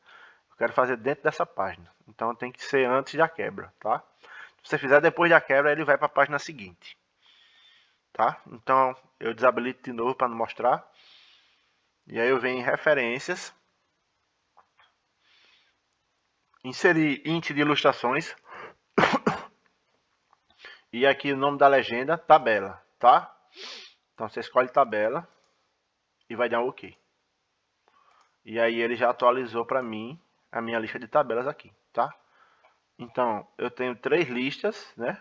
Eu quero fazer dentro dessa página, então tem que ser antes da quebra, tá? Se você fizer depois da quebra, ele vai para a página seguinte, tá? Então eu desabilito de novo para não mostrar. E aí eu venho em referências, inserir índice de ilustrações e aqui o nome da legenda, tabela, tá? Então você escolhe tabela e vai dar um OK. E aí ele já atualizou para mim a minha lista de tabelas aqui, tá? Então eu tenho 3 listas, né?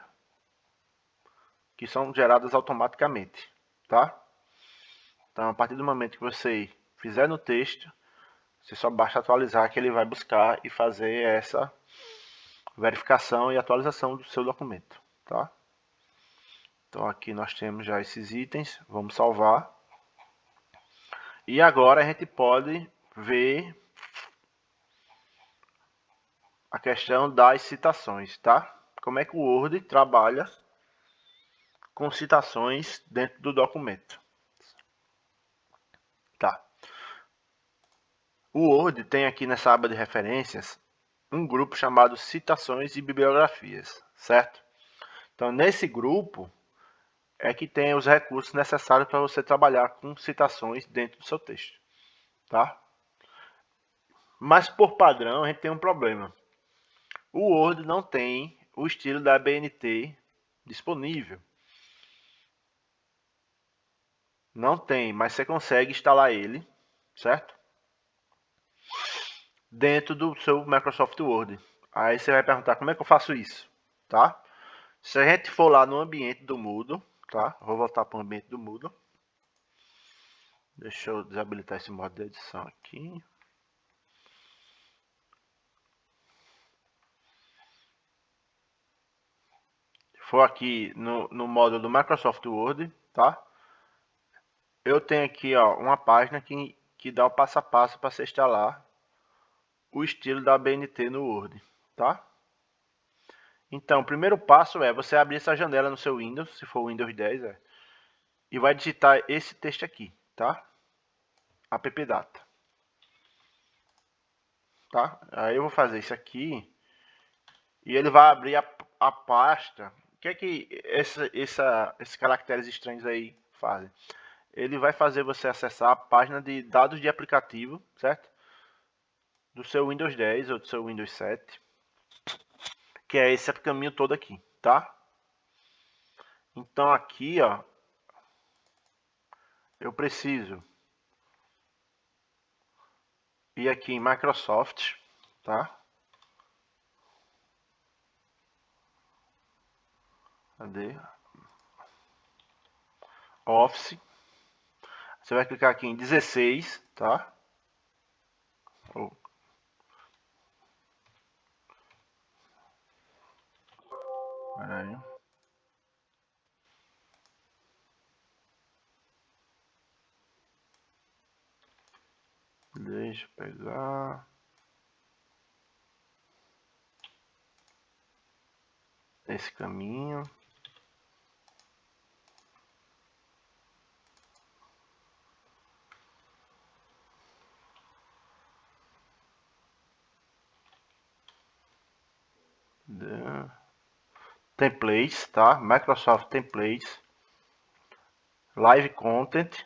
Que são geradas automaticamente, tá? Então a partir do momento que você fizer no texto, você só basta atualizar que ele vai buscar e fazer essa verificação e atualização do seu documento, tá? Então aqui nós temos já esses itens, vamos salvar. E agora a gente pode ver a questão das citações, tá? Como é que o Word trabalha com citações dentro do documento. Tá. O Word tem aqui nessa aba de referências um grupo chamado citações e bibliografias, certo? Então nesse grupo é que tem os recursos necessários para você trabalhar com citações dentro do seu texto, tá? Mas por padrão a gente tem um problema. O Word não tem o estilo da BNT disponível. Não tem, mas você consegue instalar ele, certo? Dentro do seu Microsoft Word. Aí você vai perguntar como é que eu faço isso, tá? Se a gente for lá no ambiente do Moodle, tá? Vou voltar para o ambiente do Moodle. Deixa eu desabilitar esse modo de edição aqui. For aqui no módulo do Microsoft Word, tá? Eu tenho aqui, ó, uma página que dá o passo a passo para você instalar o estilo da BNT no Word, tá? Então, o primeiro passo é você abrir essa janela no seu Windows, se for o Windows 10, e vai digitar esse texto aqui, tá? appdata, tá? Aí eu vou fazer isso aqui e ele vai abrir a pasta. O que é que esses caracteres estranhos aí fazem? Ele vai fazer você acessar a página de dados de aplicativo, certo? Do seu Windows 10 ou do seu Windows 7, que é esse caminho todo aqui, tá? Então aqui, ó, eu preciso ir aqui em Microsoft, tá? Cadê? Office. Você vai clicar aqui em 16, tá? Oh. Pera aí. Deixa eu pegar esse caminho. Templates, tá? Microsoft Templates. Live Content.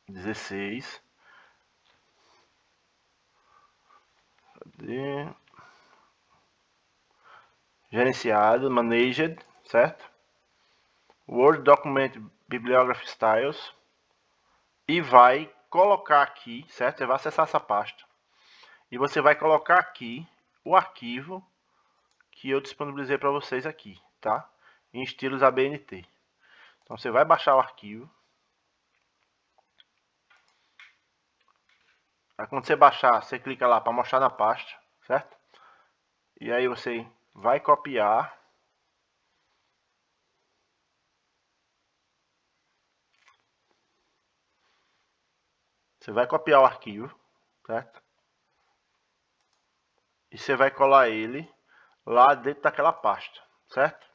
16. Cadê? Gerenciado, Managed, certo? Word Document Bibliography Styles. E vai colocar aqui, certo? Você vai acessar essa pasta. E você vai colocar aqui o arquivo que eu disponibilizei para vocês aqui, tá? Em estilos ABNT. Então você vai baixar o arquivo. Aí quando você baixar, você clica lá para mostrar na pasta, certo? E aí você vai copiar. Você vai copiar o arquivo, certo? E você vai colar ele lá dentro daquela pasta, certo?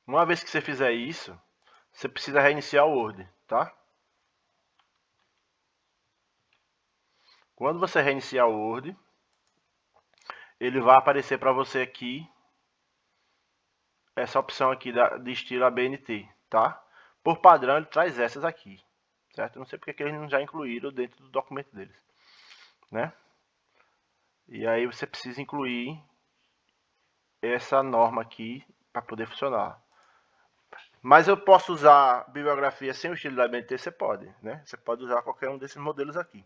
Uma vez que você fizer isso, você precisa reiniciar o Word, tá? Quando você reiniciar o Word, ele vai aparecer para você aqui essa opção aqui de estilo ABNT, tá? Por padrão ele traz essas aqui, certo? Eu não sei porque que eles não já incluíram dentro do documento deles, né? E aí você precisa incluir essa norma aqui para poder funcionar. Mas eu posso usar bibliografia sem o estilo da ABNT? Você pode, né? Você pode usar qualquer um desses modelos aqui.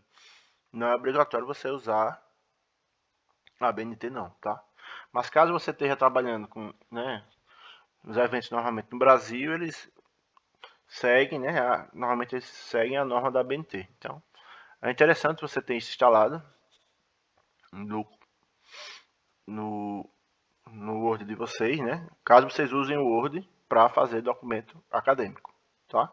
Não é obrigatório você usar a ABNT não, tá? Mas caso você esteja trabalhando com, né, os eventos normalmente no Brasil, eles seguem, né? Normalmente eles seguem a norma da ABNT. Então, é interessante você ter isso instalado no Word de vocês, né? Caso vocês usem o Word para fazer documento acadêmico, tá?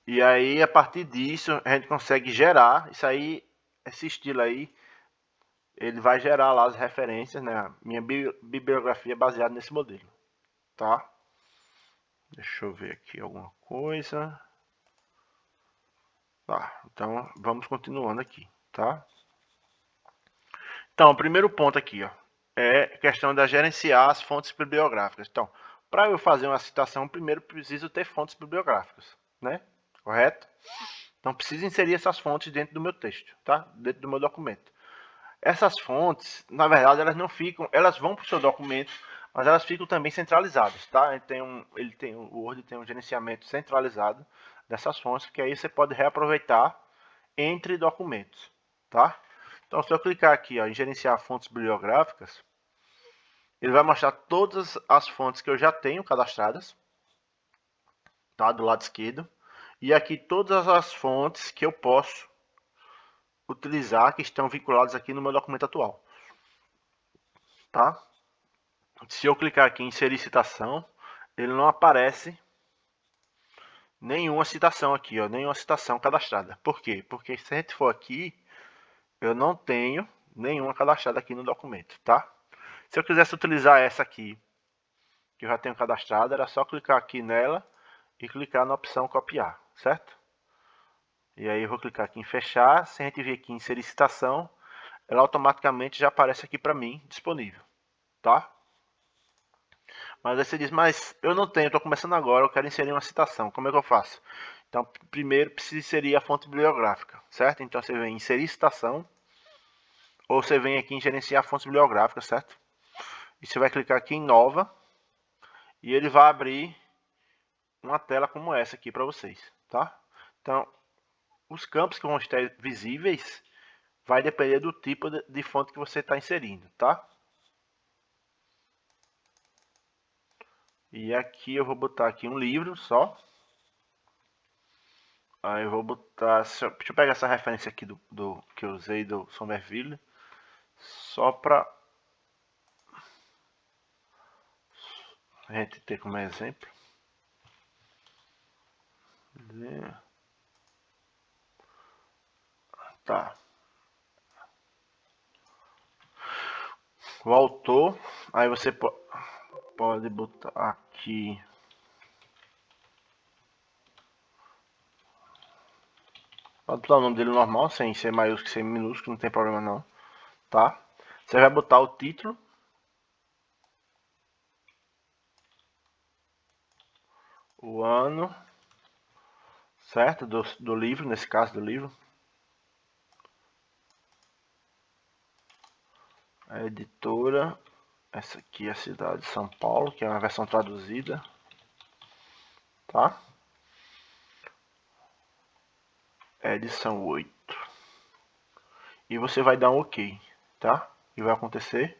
E aí, a partir disso, a gente consegue gerar, isso aí, esse estilo aí, ele vai gerar lá as referências, né? Minha bibliografia baseada nesse modelo, tá? Deixa eu ver aqui alguma coisa. Tá, então vamos continuando aqui, tá? Então, o primeiro ponto aqui, ó, é questão da gerenciar as fontes bibliográficas. Então, para eu fazer uma citação, primeiro preciso ter fontes bibliográficas, né? Correto? Então, preciso inserir essas fontes dentro do meu texto, tá? Dentro do meu documento. Essas fontes, na verdade, elas não ficam, elas vão para o seu documento, mas elas ficam também centralizadas, tá? O Word tem um gerenciamento centralizado dessas fontes, que aí você pode reaproveitar entre documentos, tá? Então, se eu clicar aqui ó, em gerenciar fontes bibliográficas, ele vai mostrar todas as fontes que eu já tenho cadastradas, tá? Do lado esquerdo. E aqui todas as fontes que eu posso utilizar, que estão vinculadas aqui no meu documento atual, tá? Se eu clicar aqui em inserir citação, ele não aparece nenhuma citação aqui, ó, nenhuma citação cadastrada. Por quê? Porque se a gente for aqui, eu não tenho nenhuma cadastrada aqui no documento, tá? Se eu quisesse utilizar essa aqui, que eu já tenho cadastrada, era só clicar aqui nela e clicar na opção copiar, certo? E aí eu vou clicar aqui em fechar, se a gente vir aqui em inserir citação, ela automaticamente já aparece aqui para mim, disponível, tá? Mas aí você diz, mas eu não tenho, estou começando agora, eu quero inserir uma citação, como é que eu faço? Então, primeiro precisa inserir a fonte bibliográfica, certo? Então você vem em inserir citação, ou você vem aqui em gerenciar fontes bibliográficas, certo? E você vai clicar aqui em nova, e ele vai abrir uma tela como essa aqui para vocês, tá? Então, os campos que vão estar visíveis vai depender do tipo de fonte que você está inserindo, tá? E aqui eu vou botar aqui um livro só. Aí eu vou botar... Deixa eu pegar essa referência aqui do que eu usei do Somerville. Só para a gente ter como exemplo. Tá. O autor. Aí você pode botar aqui... Pode botar o nome dele normal, sem ser maiúsculo, sem minúsculo, não tem problema não. Tá? Você vai botar o título. O ano. Certo? Do livro, nesse caso do livro. A editora. Essa aqui é a cidade de São Paulo, que é uma versão traduzida. Tá? É edição 8. E você vai dar um OK, tá? E vai acontecer.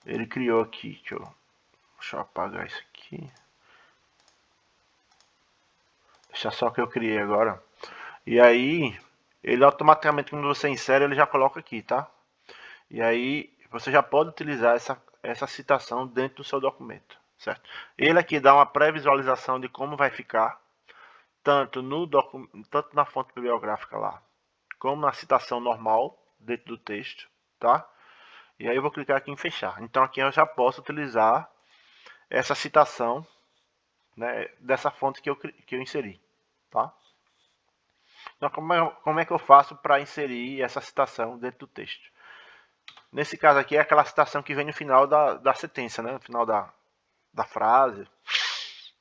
Ele criou aqui, deixa eu apagar isso aqui. Deixa só o que eu criei agora. E aí, ele automaticamente, quando você insere, ele já coloca aqui, tá? E aí, você já pode utilizar essa citação dentro do seu documento, certo? Ele aqui dá uma pré-visualização de como vai ficar, tanto na fonte bibliográfica lá, como na citação normal dentro do texto, tá? E aí eu vou clicar aqui em fechar. Então aqui eu já posso utilizar essa citação, né, dessa fonte que eu inseri, tá? Então como é que eu faço para inserir essa citação dentro do texto? Nesse caso aqui é aquela citação que vem no final da sentença, né, no final da frase.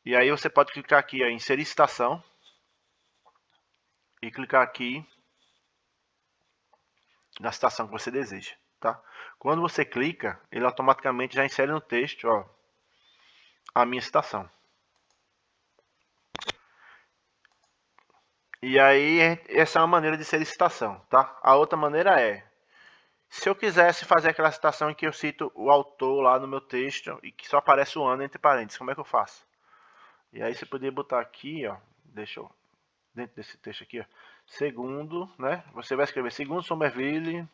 E aí você pode clicar aqui em inserir citação e clicar aqui na citação que você deseja, tá? Quando você clica, ele automaticamente já insere no texto, ó, a minha citação. E aí, essa é uma maneira de ser citação, tá? A outra maneira é, se eu quisesse fazer aquela citação em que eu cito o autor lá no meu texto e que só aparece o ano entre parênteses, como é que eu faço? E aí você poderia botar aqui, ó, deixa eu, dentro desse texto aqui, ó, segundo, né? Você vai escrever segundo Somerville.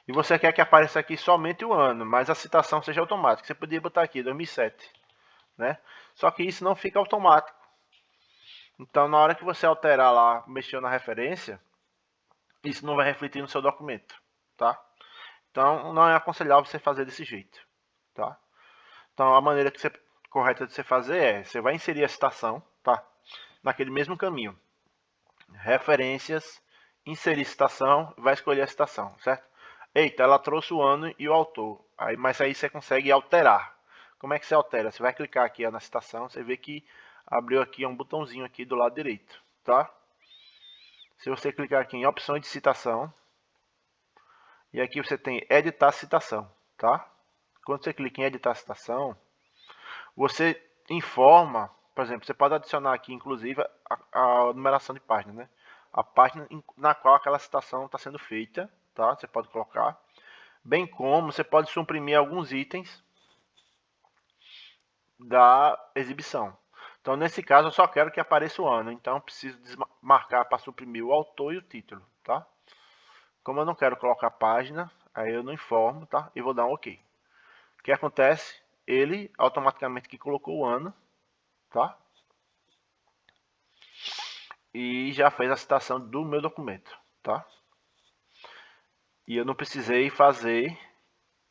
E você quer que apareça aqui somente o ano, mas a citação seja automática. Você poderia botar aqui 2007, né? Só que isso não fica automático. Então, na hora que você alterar lá, mexer na referência, isso não vai refletir no seu documento, tá? Então, não é aconselhável você fazer desse jeito, tá? Então, a maneira correta de você fazer é, você vai inserir a citação, tá? Naquele mesmo caminho. Referências, inserir citação, vai escolher a citação, certo? Eita, ela trouxe o ano e o autor. Mas aí você consegue alterar. Como é que você altera? Você vai clicar aqui na citação, você vê que abriu aqui um botãozinho aqui do lado direito, tá? Se você clicar aqui em opções de citação, E aqui você tem editar citação, tá? Quando você clica em editar citação, você informa, por exemplo, você pode adicionar aqui, inclusive, a numeração de página, né? A página na qual aquela citação está sendo feita, tá? Você pode colocar. Bem como você pode suprimir alguns itens da exibição. Então, nesse caso, eu só quero que apareça o ano. Então, eu preciso marcar para suprimir o autor e o título, tá? Como eu não quero colocar página, aí eu não informo, tá? E vou dar um OK. O que acontece? Ele automaticamente que colocou o ano, tá? E já fez a citação do meu documento, tá? E eu não precisei fazer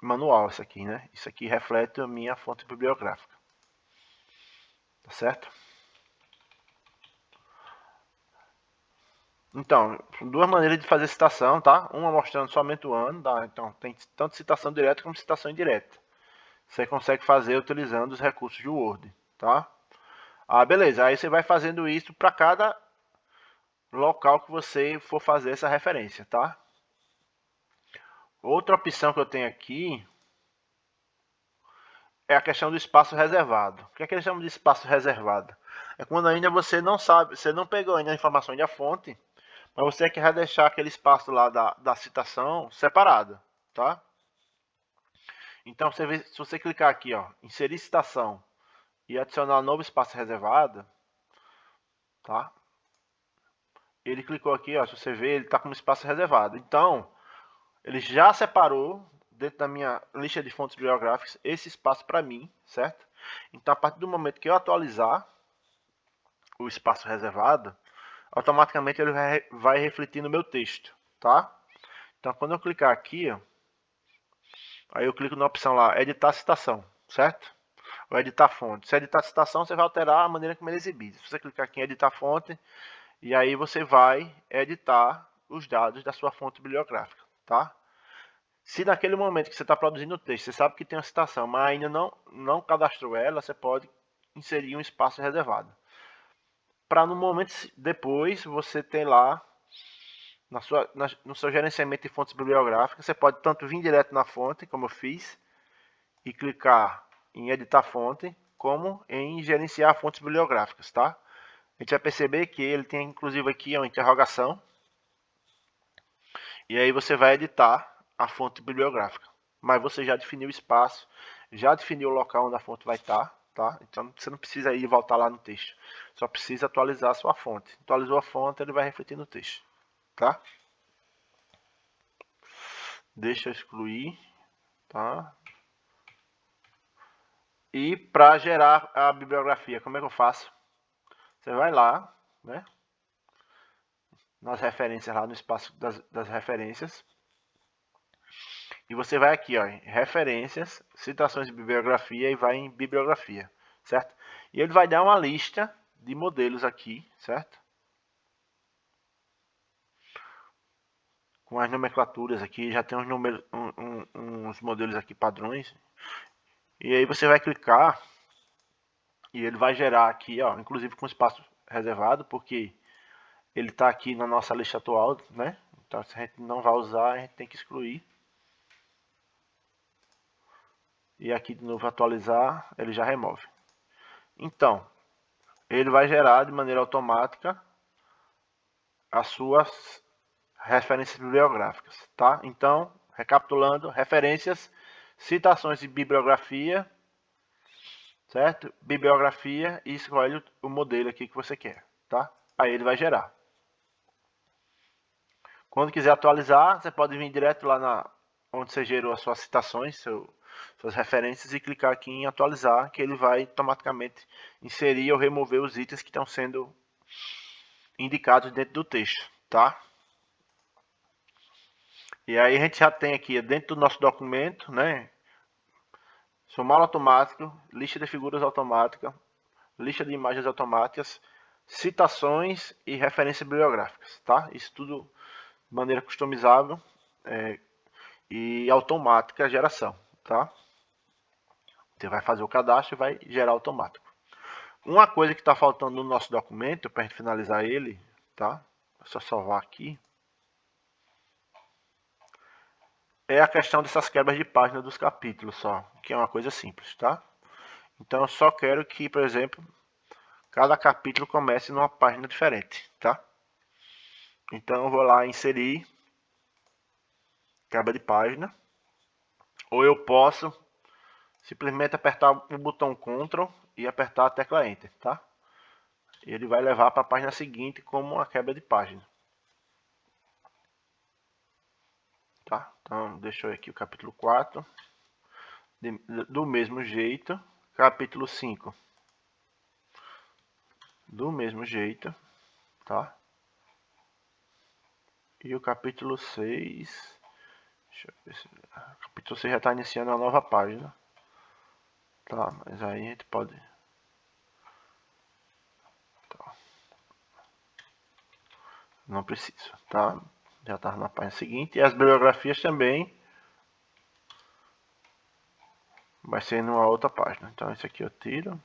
manual isso aqui, né? Isso aqui reflete a minha fonte bibliográfica. Tá certo? Então, duas maneiras de fazer citação, tá? Uma mostrando somente o ano, tá? Então tem tanto citação direta como citação indireta. Você consegue fazer utilizando os recursos de Word, tá? Ah, beleza. Aí você vai fazendo isso para cada local que você for fazer essa referência, tá? Outra opção que eu tenho aqui é a questão do espaço reservado. O que é que eles chamam de espaço reservado? É quando ainda você não sabe, você não pegou ainda a informação da fonte, mas você quer deixar aquele espaço lá da citação separado, tá? Então, se você clicar aqui, ó, inserir citação e adicionar um novo espaço reservado, tá? Ele clicou aqui, ó, se você ver, ele está com um espaço reservado. Então, ele já separou dentro da minha lista de fontes bibliográficas esse espaço para mim, certo? Então, a partir do momento que eu atualizar o espaço reservado, automaticamente ele vai refletir no meu texto, tá? Então, quando eu clicar aqui, ó, aí eu clico na opção lá, editar citação, certo? Ou editar fonte. Se editar citação, você vai alterar a maneira como ele é exibido. Se você clicar aqui em editar fonte, e aí você vai editar os dados da sua fonte bibliográfica, tá? Se naquele momento que você está produzindo o texto, você sabe que tem uma citação, mas ainda não cadastrou ela, você pode inserir um espaço reservado. Para no momento depois, você ter lá no seu gerenciamento de fontes bibliográficas, você pode tanto vir direto na fonte, como eu fiz, e clicar em editar fonte, como em gerenciar fontes bibliográficas, tá? A gente vai perceber que ele tem inclusive aqui uma interrogação, e aí você vai editar a fonte bibliográfica. Mas você já definiu o espaço, já definiu o local onde a fonte vai estar, tá? Então você não precisa ir voltar lá no texto, só precisa atualizar a sua fonte. Atualizou a fonte, ele vai refletir no texto, tá? Deixa eu excluir, tá? E para gerar a bibliografia, como é que eu faço? Você vai lá, né? Nas referências, lá no espaço das referências. E você vai aqui, ó, em referências, citações de bibliografia e vai em bibliografia, certo? E ele vai dar uma lista de modelos aqui, certo? Com as nomenclaturas aqui, já tem uns modelos aqui padrões. E aí você vai clicar e ele vai gerar aqui, ó, inclusive com espaço reservado, porque ele está aqui na nossa lista atual, né? Então se a gente não vai usar, a gente tem que excluir. E aqui de novo atualizar, ele já remove. Então, ele vai gerar de maneira automática as suas referências bibliográficas, tá? Então, recapitulando, referências, citações de bibliografia, certo? Bibliografia e escolhe o modelo aqui que você quer, tá? Aí ele vai gerar. Quando quiser atualizar, você pode vir direto lá onde você gerou as suas citações, suas referências e clicar aqui em atualizar, que ele vai automaticamente inserir ou remover os itens que estão sendo indicados dentro do texto, tá? E aí a gente já tem aqui dentro do nosso documento, né? Somar automático, lista de figuras automática, lista de imagens automáticas, citações e referências bibliográficas, tá? Isso tudo de maneira customizável e automática a geração, tá? Você vai fazer o cadastro e vai gerar automático. Uma coisa que está faltando no nosso documento, para a gente finalizar ele, tá? É só salvar aqui. é a questão dessas quebras de página dos capítulos só, que é uma coisa simples, tá? Então eu só quero que, por exemplo, cada capítulo comece numa página diferente, tá? Então eu vou lá inserir quebra de página, ou eu posso simplesmente apertar o botão Ctrl e apertar a tecla Enter, tá? Ele vai levar para a página seguinte como uma quebra de página. Tá? Então, deixa eu ver aqui o capítulo 4. Do mesmo jeito. Capítulo 5. Do mesmo jeito. Tá? E o capítulo 6. Deixa eu ver se... O capítulo 6 já está iniciando uma nova página. Tá? Mas aí a gente pode... Tá. Não precisa. Tá? Já está na página seguinte. E as bibliografias também. Vai ser numa outra página. Então esse aqui eu tiro.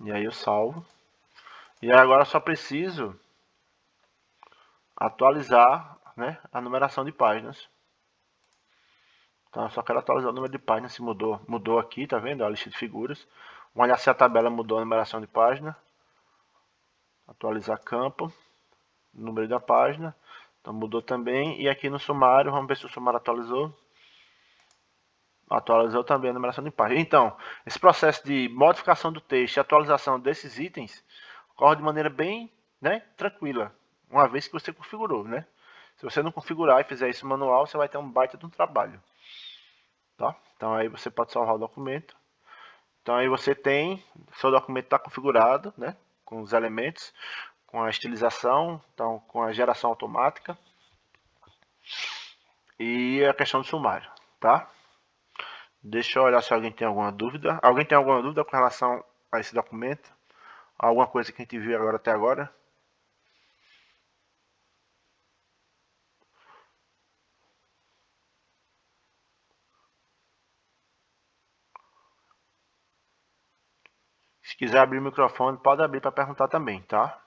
E aí eu salvo. E agora eu só preciso atualizar, né, a numeração de páginas. Então eu só quero atualizar o número de páginas, se mudou aqui, tá vendo? A lista de figuras. Vamos olhar se a tabela mudou a numeração de página. Atualizar campo, número da página. Então mudou também. E aqui no sumário, vamos ver se o sumário atualizou. Atualizou também a numeração de página. Então, esse processo de modificação do texto e atualização desses itens ocorre de maneira bem, né, tranquila, uma vez que você configurou, né? Se você não configurar e fizer isso manual, você vai ter um baita de um trabalho. Tá? Então aí você pode salvar o documento. Então aí você tem, seu documento está configurado, né, com os elementos, com a estilização, então com a geração automática e a questão do sumário, tá? Deixa eu olhar se alguém tem alguma dúvida. Alguém tem alguma dúvida com relação a esse documento? Alguma coisa que a gente viu agora até agora? Se quiser abrir o microfone, pode abrir para perguntar também, tá?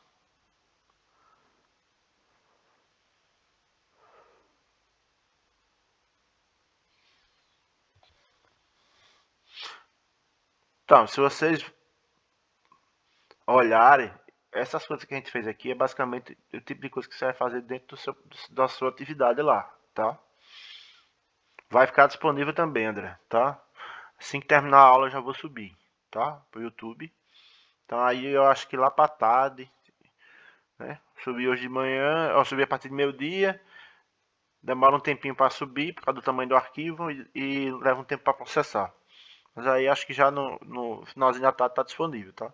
Então, se vocês olharem, essas coisas que a gente fez aqui é basicamente o tipo de coisa que você vai fazer dentro da sua atividade lá, tá? Vai ficar disponível também, André, tá? Assim que terminar a aula eu já vou subir, tá? Pro YouTube. Então aí eu acho que lá pra tarde, né? Subi hoje de manhã, eu subi a partir de meio-dia. Demora um tempinho para subir, por causa do tamanho do arquivo, e leva um tempo para processar. Mas aí acho que já no finalzinho da tarde tá disponível, tá?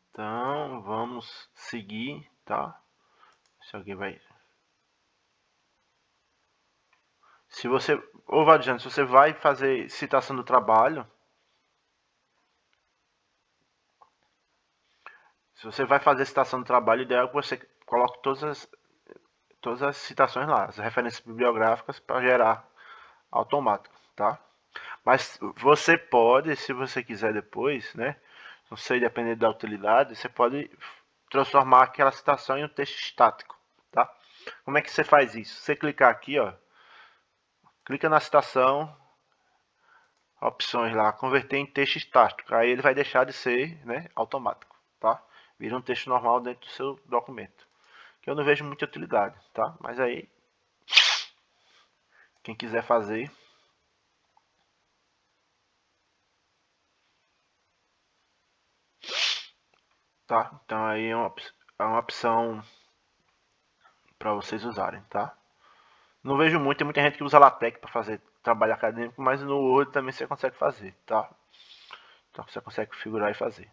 Então, vamos seguir, tá? Se alguém vai... Se você... Ô, Vadiano, se você vai fazer citação do trabalho... Se você vai fazer citação do trabalho, o ideal é que você coloque todas as citações lá, as referências bibliográficas para gerar automático, tá? Mas você pode, se você quiser depois, né? Não sei, dependendo da utilidade, você pode transformar aquela citação em um texto estático, tá? Como é que você faz isso? Você clicar aqui, ó, clica na citação, opções lá, converter em texto estático. Aí ele vai deixar de ser, né, automático, tá? Vira um texto normal dentro do seu documento. Que eu não vejo muita utilidade, tá? Mas aí, quem quiser fazer, tá? Então aí é uma opção para vocês usarem, tá? Não vejo muito, tem muita gente que usa LaTeX para fazer trabalho acadêmico, mas no Word também você consegue fazer, tá? Então você consegue configurar e fazer.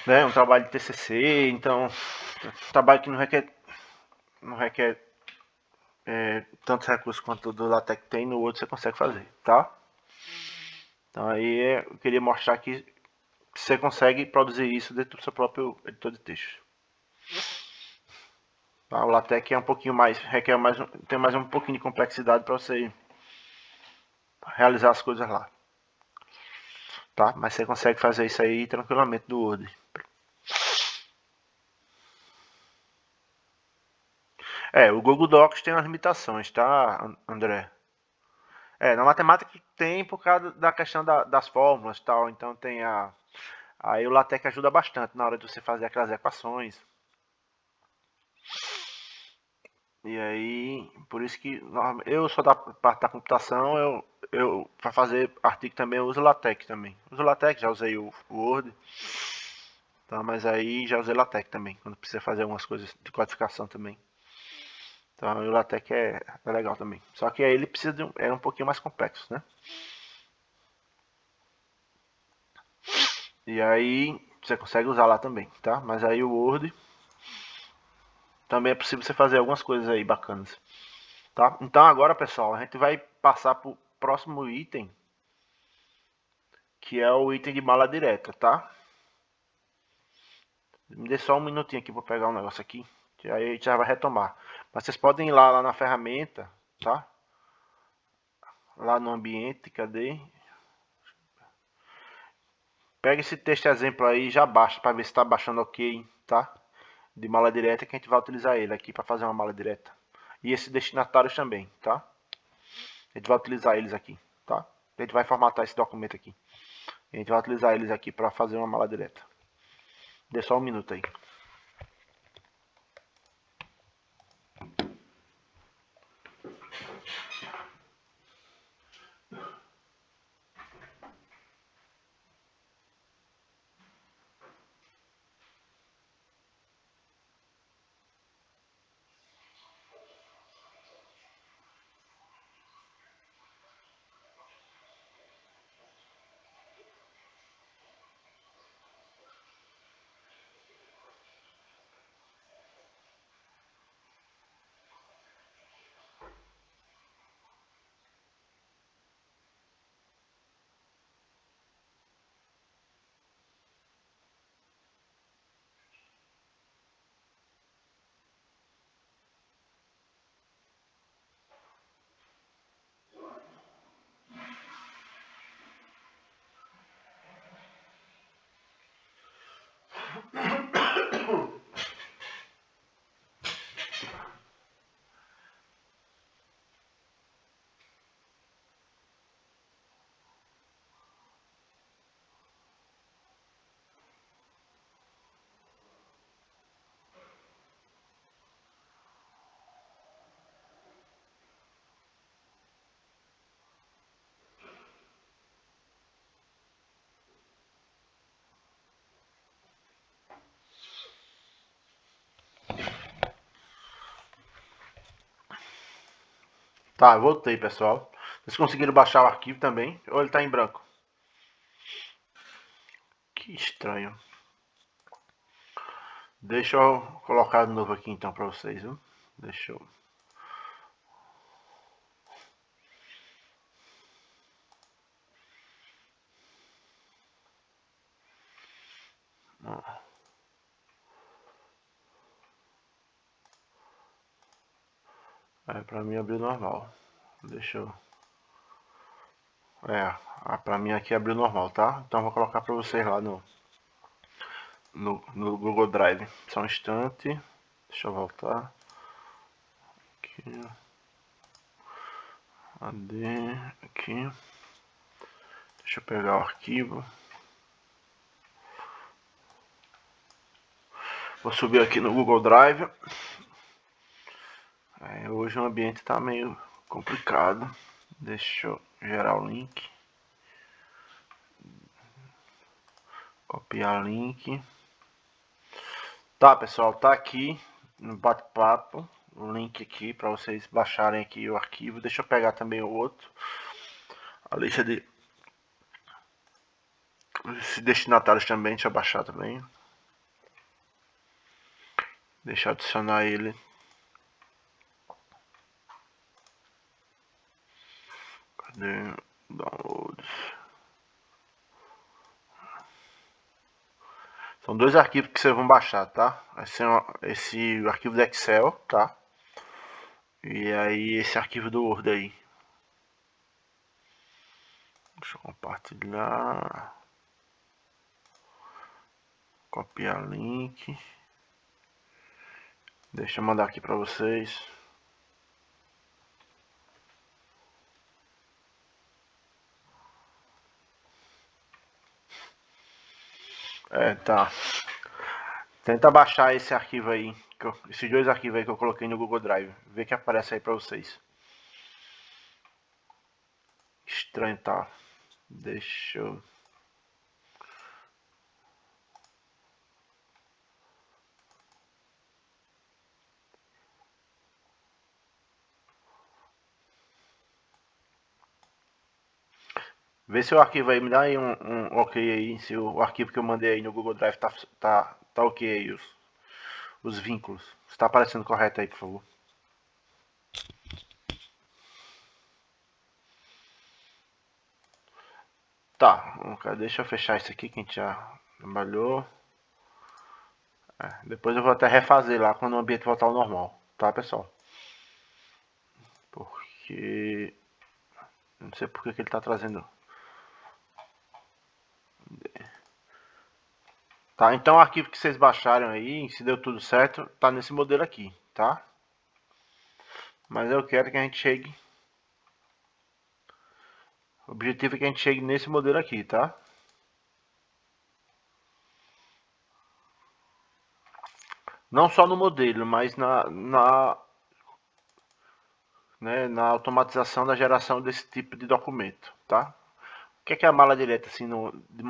né, um trabalho de TCC, então um trabalho que não requer tantos recursos quanto o do LaTeX tem, no outro você consegue fazer, tá? Então aí eu queria mostrar que você consegue produzir isso dentro do seu próprio editor de texto. Tá? O LaTeX é um pouquinho mais, tem mais um pouquinho de complexidade para você realizar as coisas lá. Tá? Mas você consegue fazer isso aí tranquilamente do Word. O Google Docs tem umas limitações, tá, André? Na matemática tem por causa da questão das fórmulas e tal, então tem aí o LaTeX ajuda bastante na hora de você fazer aquelas equações. E aí, por isso que eu sou da parte da computação, eu para fazer artigo também eu uso LaTeX também. Uso LaTeX, já usei o Word, tá, mas aí já usei LaTeX também, quando precisa fazer algumas coisas de codificação também. Então o LaTeX é legal também. Só que aí ele precisa é um pouquinho mais complexo, né? E aí você consegue usar lá também, tá? Mas aí o Word também é possível você fazer algumas coisas aí bacanas, tá? Então agora, pessoal, a gente vai passar para o próximo item, que é o item de mala direta, tá? Me dê só um minutinho aqui para pegar um negócio aqui, que aí a gente já vai retomar. Mas vocês podem ir lá na ferramenta, tá? Lá no ambiente, cadê? Pega esse texto exemplo aí e já baixa para ver se está baixando ok, tá? De mala direta, que a gente vai utilizar ele aqui para fazer uma mala direta. E esses destinatários também, tá? A gente vai utilizar eles aqui, tá? A gente vai formatar esse documento aqui. A gente vai utilizar eles aqui para fazer uma mala direta. Dê só um minuto aí. Tá, voltei, pessoal. Vocês conseguiram baixar o arquivo também? Ou ele tá em branco? Que estranho. Deixa eu colocar de novo aqui então para vocês, viu? Deixa eu... Pra mim abriu normal. Deixa eu... pra mim aqui abriu normal, tá? Então vou colocar pra vocês lá no Google Drive. Só um instante. Deixa eu voltar. Aqui. AD. Aqui. Deixa eu pegar o arquivo. Vou subir aqui no Google Drive. Hoje o ambiente tá meio complicado. Deixa eu gerar o link. Copiar link. Tá, pessoal, tá aqui no bate-papo o link aqui para vocês baixarem aqui o arquivo. Deixa eu pegar também o outro. A lista de destinatários também, deixa eu baixar também. Deixa eu adicionar ele. Cadê? Downloads. São dois arquivos que vocês vão baixar, tá? Esse arquivo do Excel, tá? E aí esse arquivo do Word aí. Deixa eu compartilhar. Copiar link. Deixa eu mandar aqui para vocês. Tá. Tenta baixar esse arquivo aí, esses dois arquivos aí que eu coloquei no Google Drive. Vê que aparece aí para vocês. Estranho, tá? Deixa eu... Vê se o arquivo aí, me dá aí um ok aí, se o arquivo que eu mandei aí no Google Drive tá ok aí, os vínculos. Está aparecendo correto aí, por favor. Tá, deixa eu fechar isso aqui que a gente já trabalhou. Depois eu vou até refazer lá quando o ambiente voltar ao normal, tá, pessoal? Porque... não sei porque que ele tá trazendo... Tá, então o arquivo que vocês baixaram aí, se deu tudo certo, tá nesse modelo aqui, tá? Mas eu quero que a gente chegue... o objetivo é que a gente chegue nesse modelo aqui, tá? Não só no modelo, mas na automatização da geração desse tipo de documento, tá? O que é a mala direta, assim, de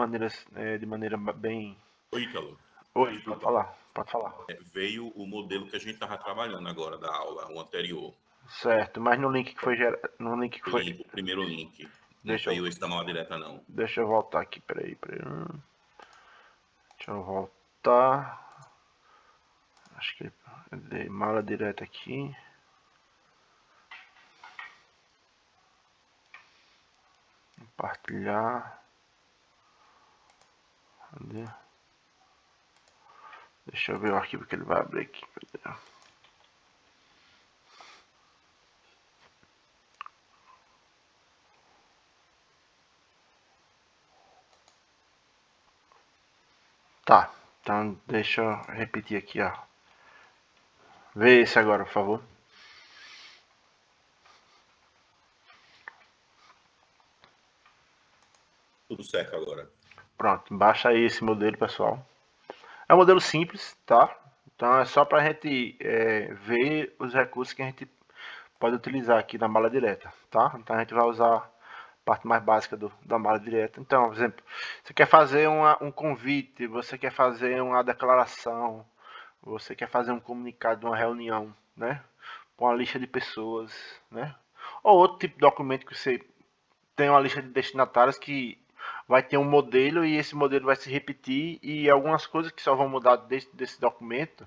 maneira bem... Oi, Ítalo. Oi, Desculpa. pode falar. Veio o modelo que a gente estava trabalhando agora da aula, o anterior. Certo, mas no link que foi gerado... no link que foi... O primeiro link. Não Deixa veio eu... esse da mala direta, não. deixa eu voltar aqui, peraí. Deixa eu voltar... acho que eu dei mala direta aqui. Compartilhar. Cadê? Deixa eu ver o arquivo que ele vai abrir aqui. Cadê? Tá, então deixa eu repetir aqui, ó. Vê esse agora, por favor. Tudo certo agora. Pronto, baixa aí esse modelo, pessoal. É um modelo simples, tá? Então é só para a gente ver os recursos que a gente pode utilizar aqui na mala direta, tá? Então a gente vai usar a parte mais básica da mala direta. Então, por exemplo, você quer fazer um convite, você quer fazer uma declaração, você quer fazer um comunicado de uma reunião, né? Com uma lista de pessoas, né? Ou outro tipo de documento que você tem uma lista de destinatários que vai ter um modelo e esse modelo vai se repetir e algumas coisas que só vão mudar desse documento,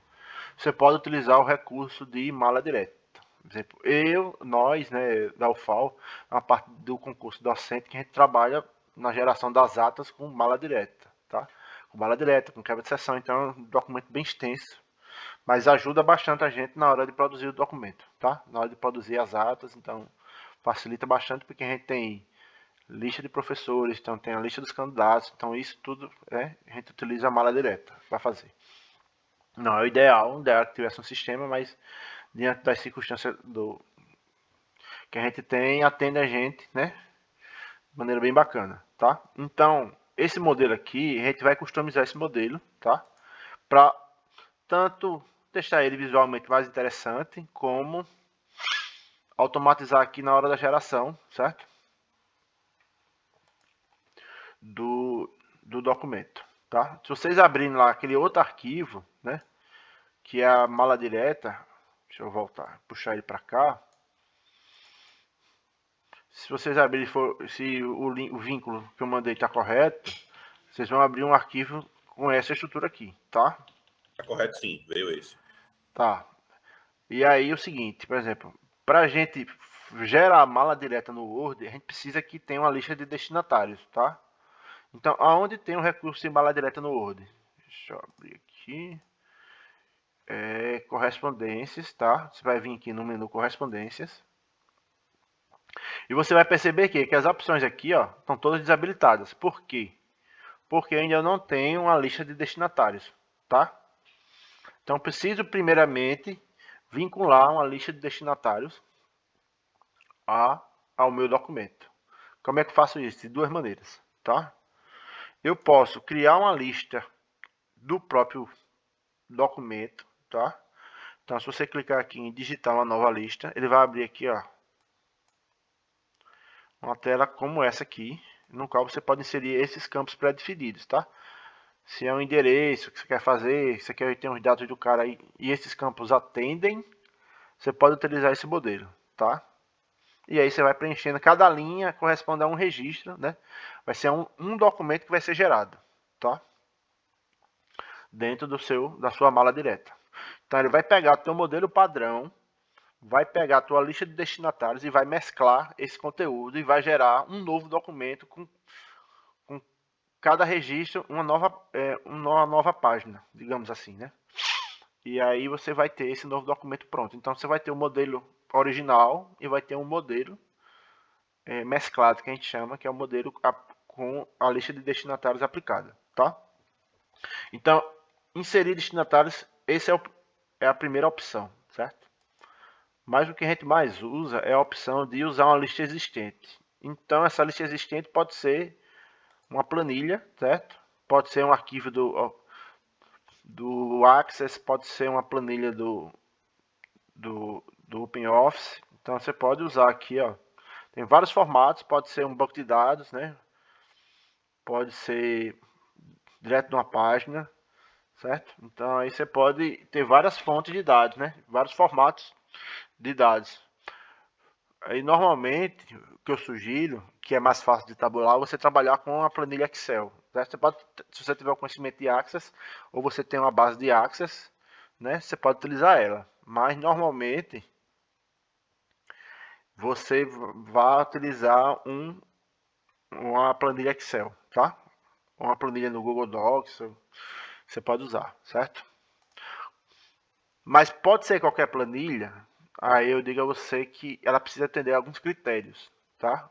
você pode utilizar o recurso de mala direta. Por exemplo, nós, né, da UFAL, na parte do concurso docente, que a gente trabalha na geração das atas com mala direta, tá? Com mala direta, com quebra de sessão, então é um documento bem extenso, mas ajuda bastante a gente na hora de produzir o documento, tá? Na hora de produzir as atas, então facilita bastante porque a gente tem lista de professores, então tem a lista dos candidatos, então isso tudo a gente utiliza a mala direta para fazer. Não é o ideal que tivesse um sistema, mas diante das circunstâncias que a gente tem, atende a gente, né? De maneira bem bacana, tá? Então, esse modelo aqui, a gente vai customizar esse modelo, tá? Para tanto deixar ele visualmente mais interessante, como automatizar aqui na hora da geração, certo? Do documento, tá? Se vocês abrirem lá aquele outro arquivo, né? Que é a mala direta, deixa eu voltar, puxar ele para cá. Se vocês abrirem, se o vínculo que eu mandei está correto, vocês vão abrir um arquivo com essa estrutura aqui, tá? Tá correto, sim. Veio esse. Tá. E aí o seguinte, por exemplo, para a gente gerar a mala direta no Word, a gente precisa que tenha uma lista de destinatários, tá? Então, aonde tem o recurso de mala direta no Word? Deixa eu abrir aqui. Correspondências, tá? Você vai vir aqui no menu correspondências. E você vai perceber que as opções aqui, ó, estão todas desabilitadas. Por quê? Porque ainda não tenho uma lista de destinatários, tá? Então, preciso primeiramente vincular uma lista de destinatários ao meu documento. Como é que eu faço isso? De duas maneiras, tá? Eu posso criar uma lista do próprio documento, tá? Então, se você clicar aqui em digitar uma nova lista, ele vai abrir aqui, ó, uma tela como essa aqui, no qual você pode inserir esses campos pré-definidos, tá? Se é um endereço que você quer fazer, você quer ter uns dados do cara aí, e esses campos atendem, você pode utilizar esse modelo, tá? E aí você vai preenchendo, cada linha corresponde a um registro, né? Vai ser um documento que vai ser gerado, tá? Dentro da sua mala direta. Então ele vai pegar o teu modelo padrão, vai pegar a tua lista de destinatários e vai mesclar esse conteúdo e vai gerar um novo documento com cada registro uma nova página, digamos assim, né? E aí você vai ter esse novo documento pronto. Então você vai ter o modelo original e vai ter um modelo mesclado, que a gente chama, que é o modelo com a lista de destinatários aplicada, tá? Então, inserir destinatários, essa é a primeira opção, certo? Mas o que a gente mais usa é a opção de usar uma lista existente. Então, essa lista existente pode ser uma planilha, certo? Pode ser um arquivo do Access, pode ser uma planilha do OpenOffice. Então, você pode usar aqui, ó. Tem vários formatos, pode ser um banco de dados, né? Pode ser direto de uma página, certo? Então aí você pode ter várias fontes de dados, né? Vários formatos de dados. Aí normalmente o que eu sugiro, que é mais fácil de tabular, é você trabalhar com a planilha Excel. Certo? Você pode, se você tiver o conhecimento de Access ou você tem uma base de Access, né? Você pode utilizar ela. Mas normalmente você vai utilizar uma planilha Excel, tá? Uma planilha no Google Docs, você pode usar, certo? Mas pode ser qualquer planilha, aí eu digo a você que ela precisa atender a alguns critérios, tá?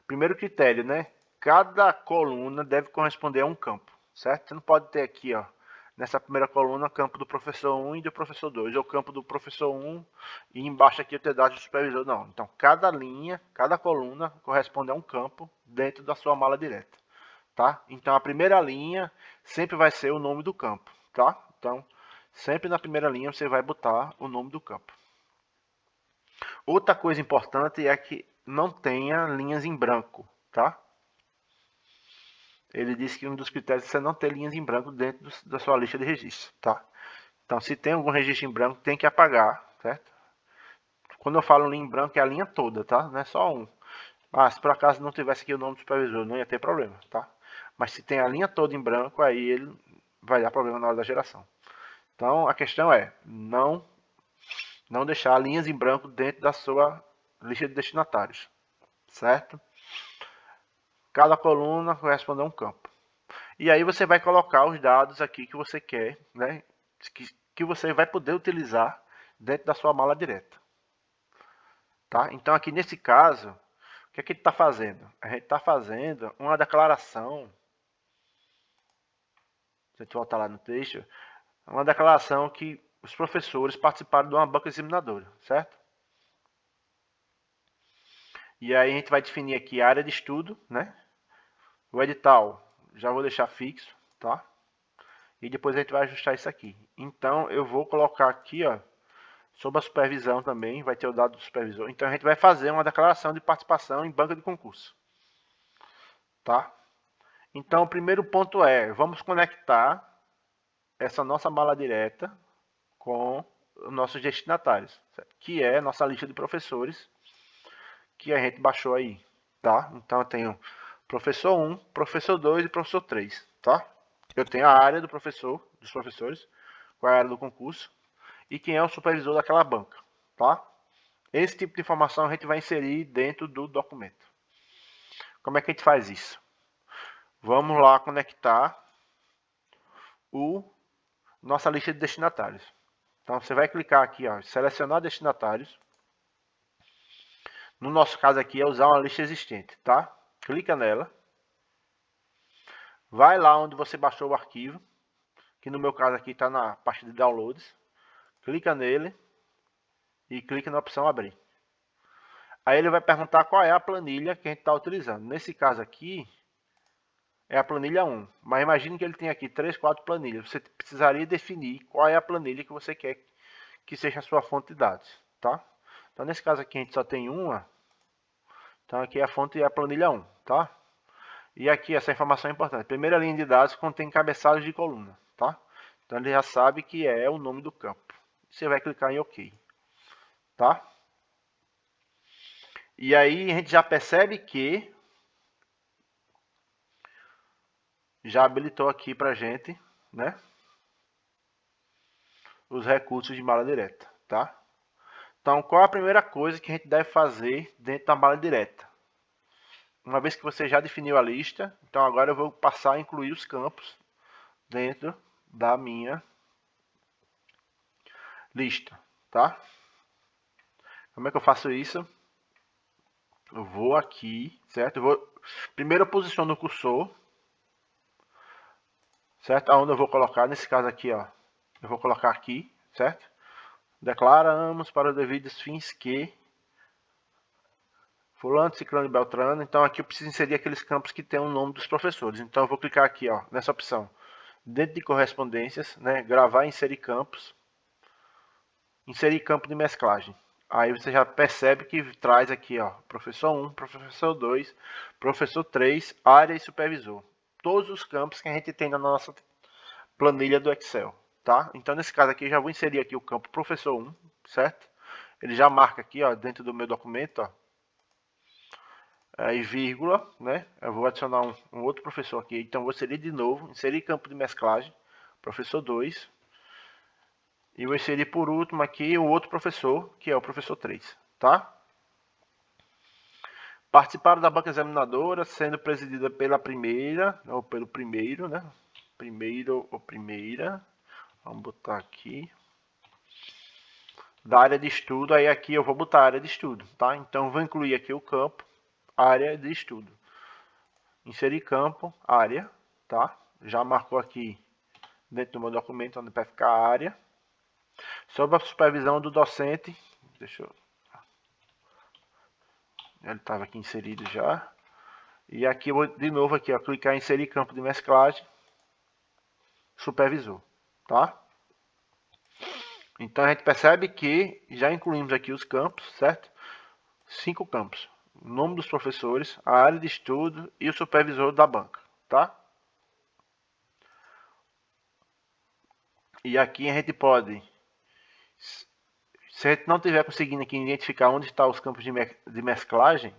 Primeiro critério, né? Cada coluna deve corresponder a um campo, certo? Você não pode ter aqui, ó, nessa primeira coluna, campo do professor 1 e do professor 2, ou campo do professor 1 e embaixo aqui eu ter dados do supervisor. Não, então cada linha, cada coluna corresponde a um campo dentro da sua mala direta, tá? Então a primeira linha sempre vai ser o nome do campo, tá? Então sempre na primeira linha você vai botar o nome do campo. Outra coisa importante é que não tenha linhas em branco, tá? Ele disse que um dos critérios é você não ter linhas em branco dentro da sua lista de registros, tá? Então se tem algum registro em branco tem que apagar, certo? Quando eu falo linha em branco é a linha toda, tá? Não é só um. Ah, se por acaso não tivesse aqui o nome do supervisor, não ia ter problema, tá? Mas se tem a linha toda em branco, aí ele vai dar problema na hora da geração. Então a questão é não deixar linhas em branco dentro da sua lista de destinatários, certo? Cada coluna corresponde a um campo. E aí você vai colocar os dados aqui que você quer, né? Que você vai poder utilizar dentro da sua mala direta, tá? Então aqui nesse caso, o que é que ele está fazendo? A gente está fazendo uma declaração. Se a gente voltar lá no texto, uma declaração que os professores participaram de uma banca examinadora, certo? E aí a gente vai definir aqui a área de estudo, né? O edital já vou deixar fixo, tá? E depois a gente vai ajustar isso aqui. Então eu vou colocar aqui, ó, sob a supervisão também, vai ter o dado do supervisor. Então a gente vai fazer uma declaração de participação em banca de concurso, tá? Então o primeiro ponto é, vamos conectar essa nossa mala direta com os nossos destinatários, certo? Que é a nossa lista de professores que a gente baixou aí, tá? Então eu tenho professor 1, professor 2 e professor 3, tá? Eu tenho a área do professor, dos professores, qual é a área do concurso, e quem é o supervisor daquela banca, tá? Esse tipo de informação a gente vai inserir dentro do documento. Como é que a gente faz isso? Vamos lá conectar nossa lista de destinatários. Então você vai clicar aqui, ó, selecionar destinatários. No nosso caso aqui é usar uma lista existente, tá? Clica nela. Vai lá onde você baixou o arquivo, que no meu caso aqui está na parte de downloads. Clica nele e clica na opção abrir. Aí ele vai perguntar qual é a planilha que a gente está utilizando. Nesse caso aqui é a planilha 1, mas imagine que ele tem aqui 3, 4 planilhas. Você precisaria definir qual é a planilha que você quer que seja a sua fonte de dados, tá? Então nesse caso aqui a gente só tem uma. Então aqui a fonte é a planilha 1, tá? E aqui essa informação é importante. Primeira linha de dados contém cabeçalhos de coluna, tá? Então ele já sabe que é o nome do campo. Você vai clicar em OK, tá? E aí a gente já percebe que já habilitou aqui pra gente, né? Os recursos de mala direta, tá? Então, qual a primeira coisa que a gente deve fazer dentro da mala direta? Uma vez que você já definiu a lista, então agora eu vou passar a incluir os campos dentro da minha lista, tá? Como é que eu faço isso? Eu vou aqui, certo? Primeiro eu posiciono o cursor, certo? Aonde eu vou colocar, nesse caso aqui, ó, eu vou colocar aqui, certo? Declaramos para os devidos fins que fulano, ciclano e beltrano. Então aqui eu preciso inserir aqueles campos que tem o nome dos professores. Então eu vou clicar aqui, ó, nessa opção. Dentro de correspondências, né, gravar e inserir campos. Inserir campo de mesclagem. Aí você já percebe que traz aqui, ó, professor 1, professor 2, professor 3, área e supervisor. Todos os campos que a gente tem na nossa planilha do Excel, tá? Então nesse caso aqui eu já vou inserir aqui o campo professor 1, certo? Ele já marca aqui, ó, dentro do meu documento, ó, aí vírgula, né? Eu vou adicionar um outro professor aqui, então vou inserir de novo, inserir campo de mesclagem, professor 2, e vou inserir por último aqui o outro professor, que é o professor 3, tá? Participaram da banca examinadora, sendo presidida pela primeira, ou pelo primeiro, né? Primeiro ou primeira, vamos botar aqui, da área de estudo, aí aqui eu vou botar a área de estudo, tá? Então vou incluir aqui o campo, área de estudo. Inserir campo, área, tá? Já marcou aqui dentro do meu documento onde vai ficar a área. Sob a supervisão do docente, deixa eu... Ele estava aqui inserido já. E aqui eu vou de novo aqui, ó, clicar em inserir campo de mesclagem, supervisor, tá? Então a gente percebe que já incluímos aqui os campos, certo? 5 campos. O nome dos professores, a área de estudo e o supervisor da banca, tá? E aqui a gente pode, se a gente não estiver conseguindo aqui identificar onde estão os campos de mesclagem,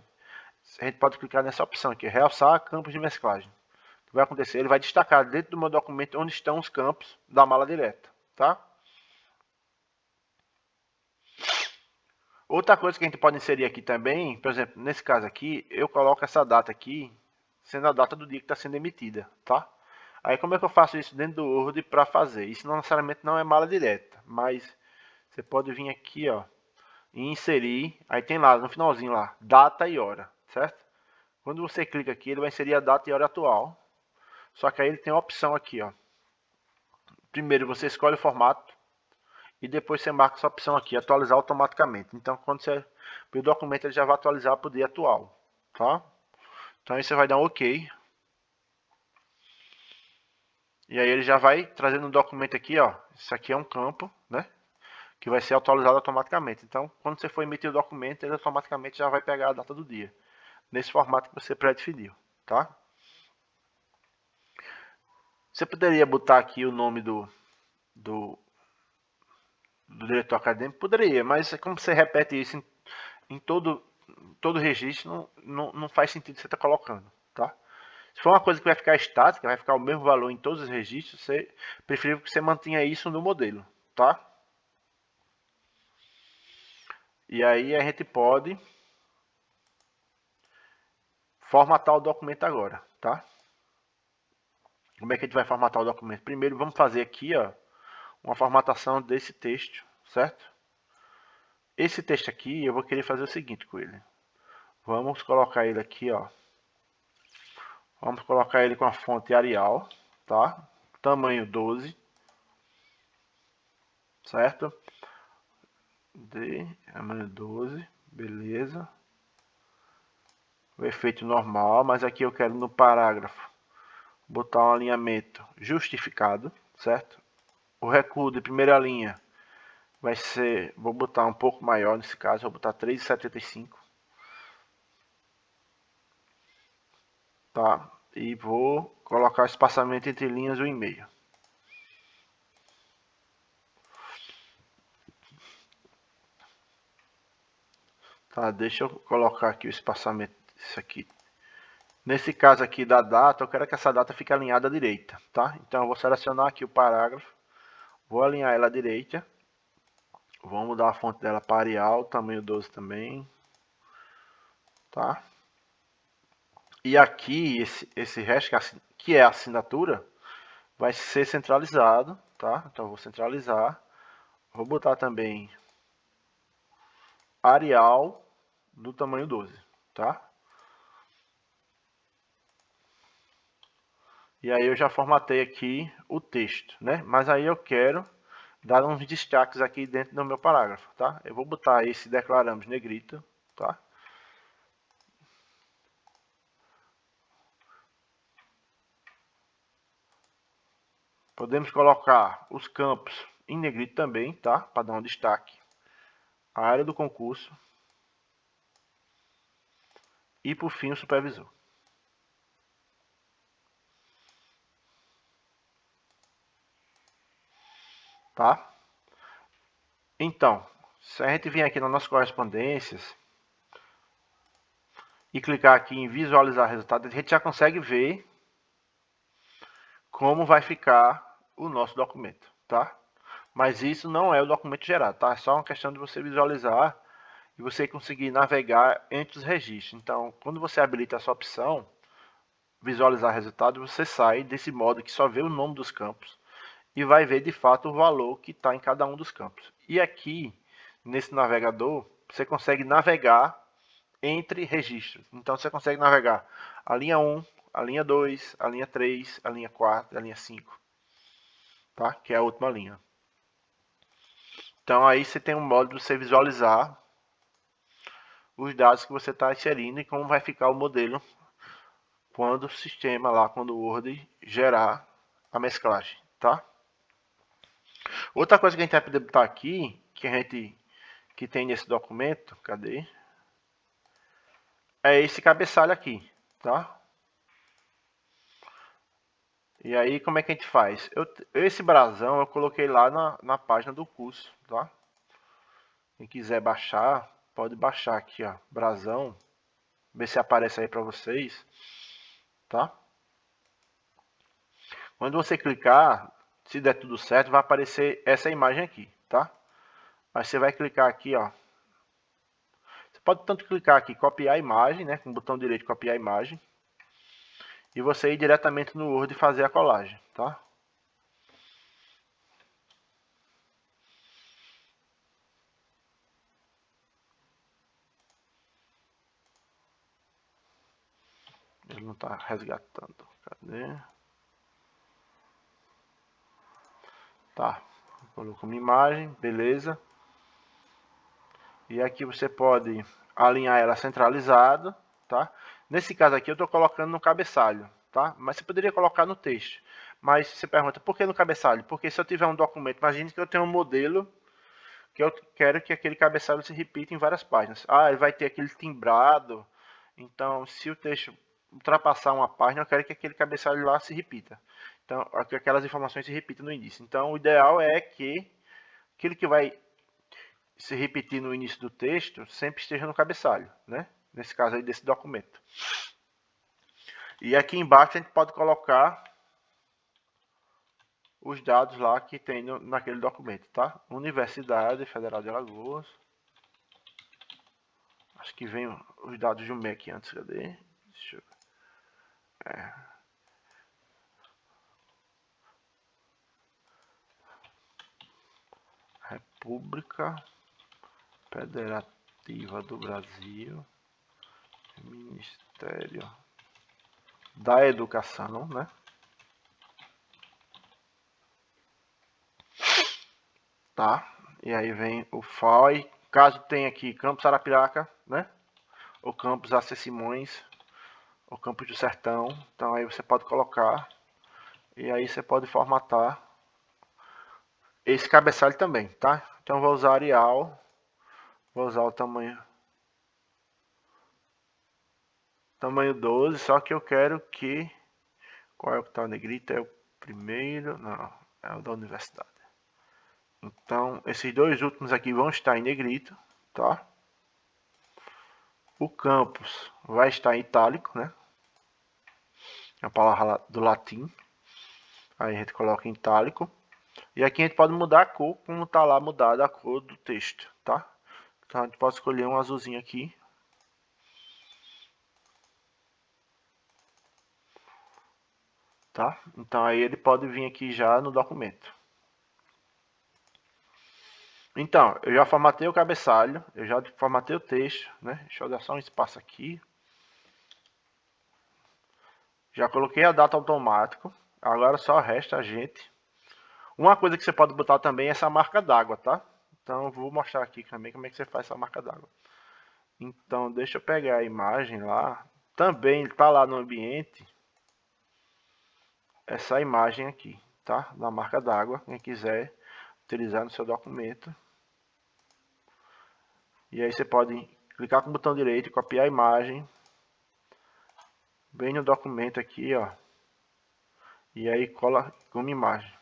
a gente pode clicar nessa opção aqui, realçar campos de mesclagem. O que vai acontecer? Ele vai destacar dentro do meu documento onde estão os campos da mala direta, tá? Outra coisa que a gente pode inserir aqui também, por exemplo, nesse caso aqui, eu coloco essa data aqui, sendo a data do dia que está sendo emitida, tá? Aí como é que eu faço isso dentro do Word para fazer? Isso não necessariamente não é mala direta, mas você pode vir aqui, ó, e inserir, aí tem lá no finalzinho lá, data e hora, certo? Quando você clica aqui, ele vai inserir a data e hora atual. Só que aí ele tem a opção aqui, ó. Primeiro você escolhe o formato e depois você marca essa opção aqui, atualizar automaticamente. Então quando você abrir o documento, ele já vai atualizar para o dia atual, tá? Então aí você vai dar um OK. E aí ele já vai trazendo um documento aqui, ó. Isso aqui é um campo, né? Que vai ser atualizado automaticamente. Então, quando você for emitir o documento, ele automaticamente já vai pegar a data do dia. Nesse formato que você pré-definiu, tá? Você poderia botar aqui o nome do diretor acadêmico? Poderia, mas como você repete isso em todo registro, não faz sentido você estar colocando, tá? Se for uma coisa que vai ficar estática, vai ficar o mesmo valor em todos os registros, você preferível que você mantenha isso no modelo, tá? E aí a gente pode formatar o documento agora, tá? Como é que a gente vai formatar o documento? Primeiro vamos fazer aqui, ó, uma formatação desse texto, certo? Esse texto aqui eu vou querer fazer o seguinte com ele. Vamos colocar ele aqui, ó. Vamos colocar ele com a fonte Arial, tá? Tamanho 12, certo? Tamanho 12, beleza. O efeito normal, mas aqui eu quero no parágrafo botar um alinhamento justificado, certo? O recuo de primeira linha vai ser, vou botar um pouco maior nesse caso, vou botar 3,75, tá? E vou colocar o espaçamento entre linhas 1,5. Tá, deixa eu colocar aqui o espaçamento, isso aqui. Nesse caso aqui da data, eu quero que essa data fique alinhada à direita, tá? Então eu vou selecionar aqui o parágrafo, vou alinhar ela à direita, vou mudar a fonte dela para Arial, tamanho 12 também, tá? E aqui, esse resto, que é a assinatura, vai ser centralizado, tá? Então eu vou centralizar, vou botar também Arial do tamanho 12, tá? E aí eu já formatei aqui o texto, né? Mas aí eu quero dar uns destaques aqui dentro do meu parágrafo, tá? Eu vou botar esse declaramos negrito, tá? Podemos colocar os campos em negrito também, tá? Para dar um destaque. A área do concurso. E por fim o supervisor. Tá? Então, se a gente vir aqui nas nossas correspondências e clicar aqui em visualizar resultado, a gente já consegue ver como vai ficar o nosso documento, tá? Mas isso não é o documento gerado, tá? É só uma questão de você visualizar e você conseguir navegar entre os registros. Então, quando você habilita essa opção, visualizar resultado, você sai desse modo que só vê o nome dos campos e vai ver de fato o valor que está em cada um dos campos. E aqui, nesse navegador, você consegue navegar entre registros. Então você consegue navegar a linha 1, a linha 2, a linha 3, a linha 4, a linha 5, tá? Que é a última linha. Então aí você tem um modo de você visualizar os dados que você está inserindo e como vai ficar o modelo quando o sistema lá, quando o Word gerar a mesclagem, tá? Outra coisa que a gente vai poder botar aqui, que tem nesse documento, cadê? É esse cabeçalho aqui, tá? E aí como é que a gente faz? Esse brasão eu coloquei lá na página do curso, tá? Quem quiser baixar, pode baixar aqui, ó, brasão, ver se aparece aí para vocês, tá? Quando você clicar, se der tudo certo, vai aparecer essa imagem aqui, tá? Aí você vai clicar aqui, ó. Você pode tanto clicar aqui, copiar a imagem, né, com o botão direito copiar a imagem, e você ir diretamente no Word e fazer a colagem, tá? Ele não está resgatando. Cadê? Tá. Colocou uma imagem, beleza. E aqui você pode alinhar ela centralizada, tá? Nesse caso aqui eu estou colocando no cabeçalho, tá? Mas você poderia colocar no texto. Mas você pergunta, por que no cabeçalho? Porque se eu tiver um documento, imagine que eu tenho um modelo que eu quero que aquele cabeçalho se repita em várias páginas. Ah, ele vai ter aquele timbrado. Então, se o texto ultrapassar uma página, eu quero que aquele cabeçalho lá se repita. Então, que aquelas informações se repitam no início. Então, o ideal é que aquilo que vai se repetir no início do texto sempre esteja no cabeçalho, né? Nesse caso aí desse documento. E aqui embaixo a gente pode colocar os dados lá que tem naquele documento, tá? Universidade Federal de Alagoas. Acho que vem os dados do MEC antes, cadê? Deixa eu ver. República Federativa do Brasil, Ministério da Educação, né? Tá? E aí vem o FAI. Caso tenha aqui Campus Arapiraca, né? Ou Campus AC Simões, ou Campus do Sertão. Então aí você pode colocar. E aí você pode formatar esse cabeçalho também, tá? Então vou usar Arial. Vou usar o tamanho 12, só que eu quero que... Qual é o que está negrito? É o primeiro? Não, é o da universidade. Então, esses dois últimos aqui vão estar em negrito, tá? O campus vai estar em itálico, né? É a palavra do latim. Aí a gente coloca em itálico. E aqui a gente pode mudar a cor, como está lá mudada a cor do texto, tá? Então a gente pode escolher um azulzinho aqui. Tá? Então aí ele pode vir aqui já no documento. Então, eu já formatei o cabeçalho, eu já formatei o texto, né? Deixa eu dar só um espaço aqui. Já coloquei a data automático. Agora só resta a gente. Uma coisa que você pode botar também é essa marca d'água, tá? Então eu vou mostrar aqui também como é que você faz essa marca d'água. Então deixa eu pegar a imagem lá. Também está lá no ambiente essa imagem aqui, tá? Da marca d'água, quem quiser utilizar no seu documento. E aí você pode clicar com o botão direito e copiar a imagem. Bem no documento aqui, ó. E aí cola como imagem,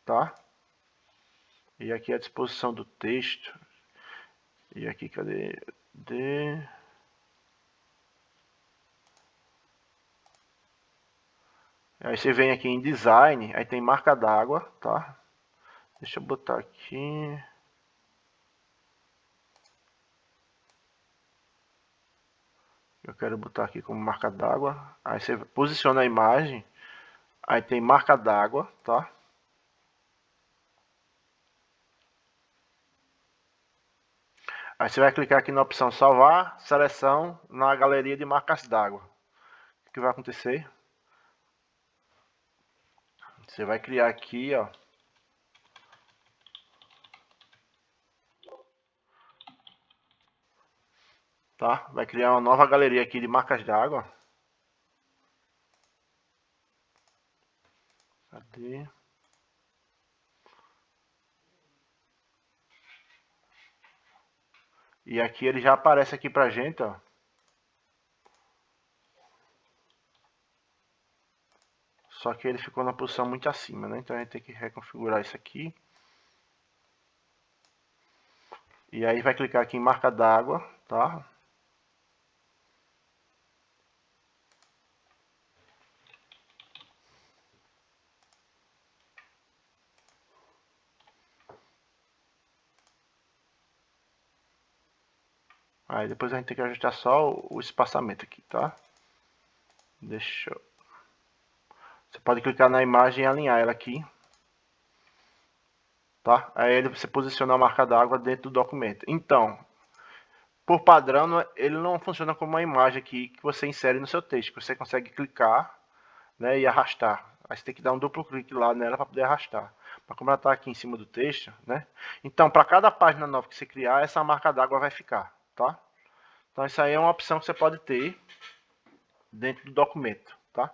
tá? E aqui a disposição do texto. E aqui, cadê? Aí você vem aqui em design, aí tem marca d'água, tá? Deixa eu botar aqui. Eu quero botar aqui como marca d'água. Aí você posiciona a imagem. Aí tem marca d'água, tá? Aí você vai clicar aqui na opção salvar, seleção na galeria de marcas d'água. O que vai acontecer? Você vai criar aqui, ó. Tá? Vai criar uma nova galeria aqui de marcas d'água. Cadê? E aqui ele já aparece aqui pra gente, ó. Só que ele ficou na posição muito acima, né? Então a gente tem que reconfigurar isso aqui. E aí vai clicar aqui em marca d'água, tá? Aí depois a gente tem que ajustar só o espaçamento aqui, tá? Deixa eu... Você pode clicar na imagem e alinhar ela aqui. Tá? Aí você posiciona a marca d'água dentro do documento. Então, por padrão, ele não funciona como uma imagem aqui que você insere no seu texto. Você consegue clicar, né, e arrastar. Aí você tem que dar um duplo clique lá nela para poder arrastar. Mas como ela está aqui em cima do texto, né? Então, para cada página nova que você criar, essa marca d'água vai ficar, tá? Então, isso aí é uma opção que você pode ter dentro do documento, tá?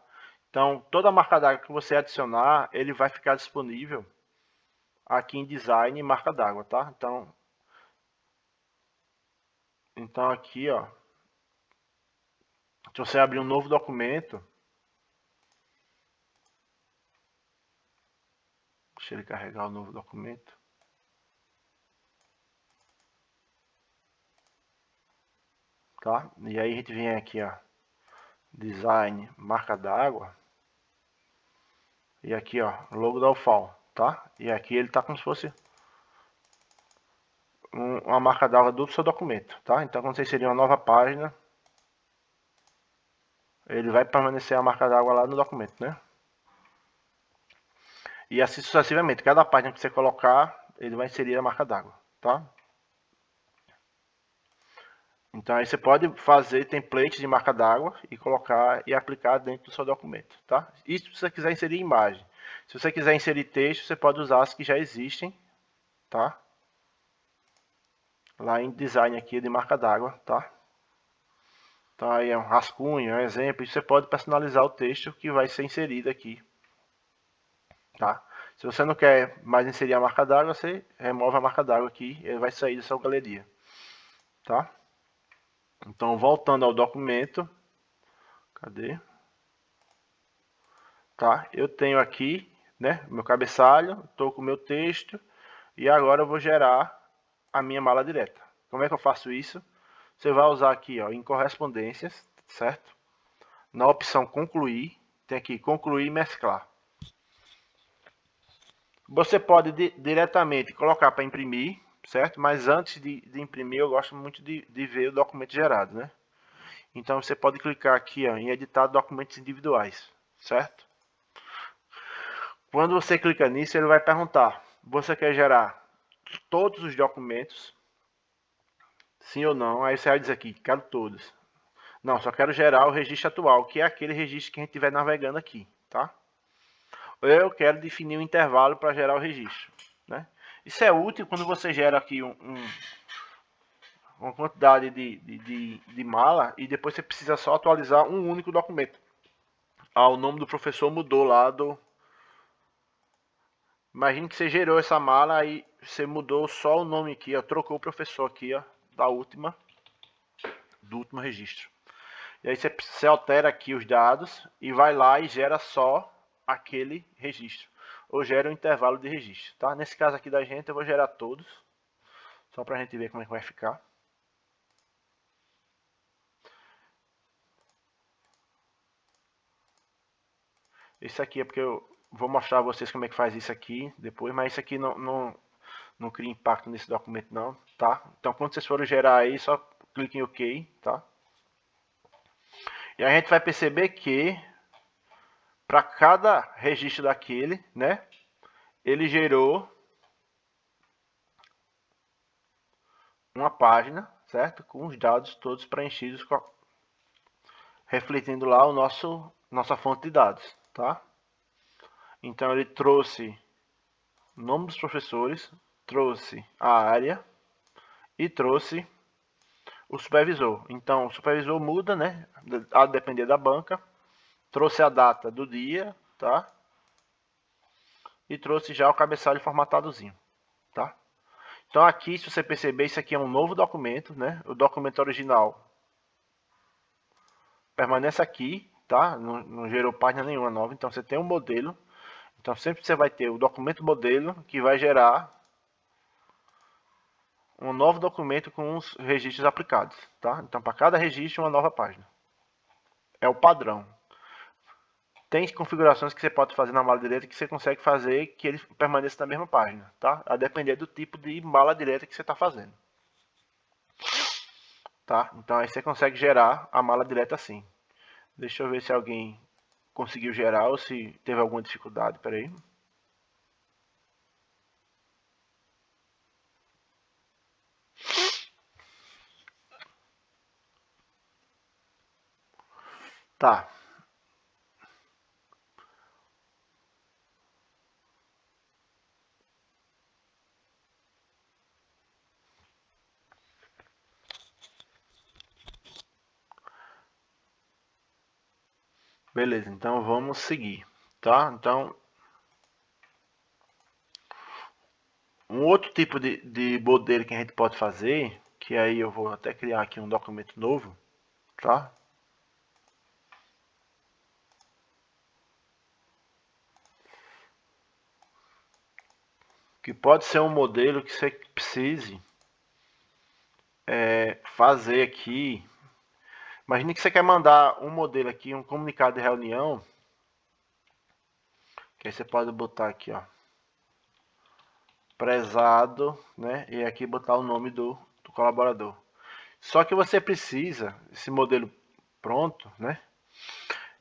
Então, toda marca d'água que você adicionar, ele vai ficar disponível aqui em design e marca d'água, tá? Então aqui, ó, se você abrir um novo documento, deixa ele carregar o novo documento. Tá? E aí a gente vem aqui, ó, design, marca d'água. E aqui, ó, logo da UFAL, tá? E aqui ele tá como se fosse uma marca d'água do seu documento, tá? Então, quando você inserir uma nova página, ele vai permanecer a marca d'água lá no documento, né? E assim sucessivamente. Cada página que você colocar, ele vai inserir a marca d'água, tá? Então aí você pode fazer templates de marca d'água e colocar e aplicar dentro do seu documento, tá? Isso se você quiser inserir imagem. Se você quiser inserir texto, você pode usar as que já existem, tá? Lá em design aqui de marca d'água, tá? Então aí é um rascunho, é um exemplo, e você pode personalizar o texto que vai ser inserido aqui, tá? Se você não quer mais inserir a marca d'água, você remove a marca d'água aqui, ele vai sair da sua galeria, tá? Então voltando ao documento, cadê? Tá? Eu tenho aqui, né, meu cabeçalho, estou com o meu texto e agora eu vou gerar a minha mala direta. Como é que eu faço isso? Você vai usar aqui, ó, em correspondências, certo? Na opção concluir, tem aqui concluir e mesclar. Você pode diretamente colocar para imprimir, certo? Mas antes de imprimir, eu gosto muito de ver o documento gerado, né? Então você pode clicar aqui, ó, em editar documentos individuais, certo? Quando você clica nisso, ele vai perguntar: você quer gerar todos os documentos? Sim ou não? Aí você vai dizer aqui: quero todos. Não, só quero gerar o registro atual, que é aquele registro que a gente estiver navegando aqui, tá? Ou eu quero definir um intervalo para gerar o registro, né? Isso é útil quando você gera aqui uma quantidade de mala e depois você precisa só atualizar um único documento. Ah, o nome do professor mudou lá do... Imagine que você gerou essa mala, aí você mudou só o nome aqui, ó, trocou o professor aqui, ó, do último registro. E aí você altera aqui os dados e vai lá e gera só aquele registro. Ou gera um intervalo de registro, tá? Nesse caso aqui da gente, eu vou gerar todos, só pra gente ver como é que vai ficar. Esse aqui é porque eu vou mostrar a vocês como é que faz isso aqui depois, mas isso aqui não cria impacto nesse documento não, tá? Então quando vocês forem gerar aí, só clique em OK, tá? E a gente vai perceber que para cada registro daquele, né, ele gerou uma página, certo? Com os dados todos preenchidos, refletindo lá o nossa fonte de dados, tá? Então ele trouxe o nome dos professores, trouxe a área e trouxe o supervisor. Então o supervisor muda, né? A depender da banca. Trouxe a data do dia, tá? E trouxe já o cabeçalho formatadozinho, tá? Então aqui, se você perceber, isso aqui é um novo documento, né? O documento original permanece aqui, tá? Não gerou página nenhuma nova, então você tem um modelo. Então sempre você vai ter o documento modelo que vai gerar um novo documento com os registros aplicados, tá? Então para cada registro uma nova página. É o padrão. Tem configurações que você pode fazer na mala direta que você consegue fazer que ele permaneça na mesma página, tá? A depender do tipo de mala direta que você está fazendo. Tá? Então aí você consegue gerar a mala direta assim. Deixa eu ver se alguém conseguiu gerar ou se teve alguma dificuldade. Pera aí. Tá. Beleza, então vamos seguir, tá? Então, um outro tipo de modelo que a gente pode fazer, que aí eu vou até criar aqui um documento novo, tá? Que pode ser um modelo que você precise fazer aqui. Imagine que você quer mandar um modelo aqui, um comunicado de reunião, que aí você pode botar aqui, ó. prezado, né? E aqui botar o nome do colaborador. Só que você precisa, esse modelo pronto, né?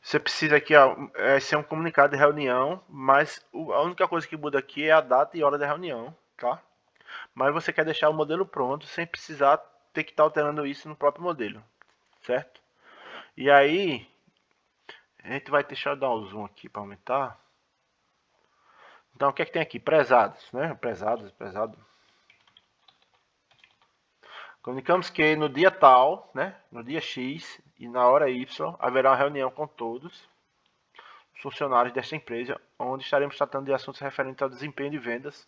Você precisa aqui, ó, ser um comunicado de reunião, mas a única coisa que muda aqui é a data e hora da reunião, tá? Mas você quer deixar o modelo pronto sem precisar ter que estar alterando isso no próprio modelo, certo? E aí, a gente vai deixar eu dar um zoom aqui para aumentar. Então, o que é que tem aqui? Prezados, né? Prezado. Comunicamos que no dia tal, né? No dia X e na hora Y, haverá uma reunião com todos os funcionários desta empresa, onde estaremos tratando de assuntos referentes ao desempenho de vendas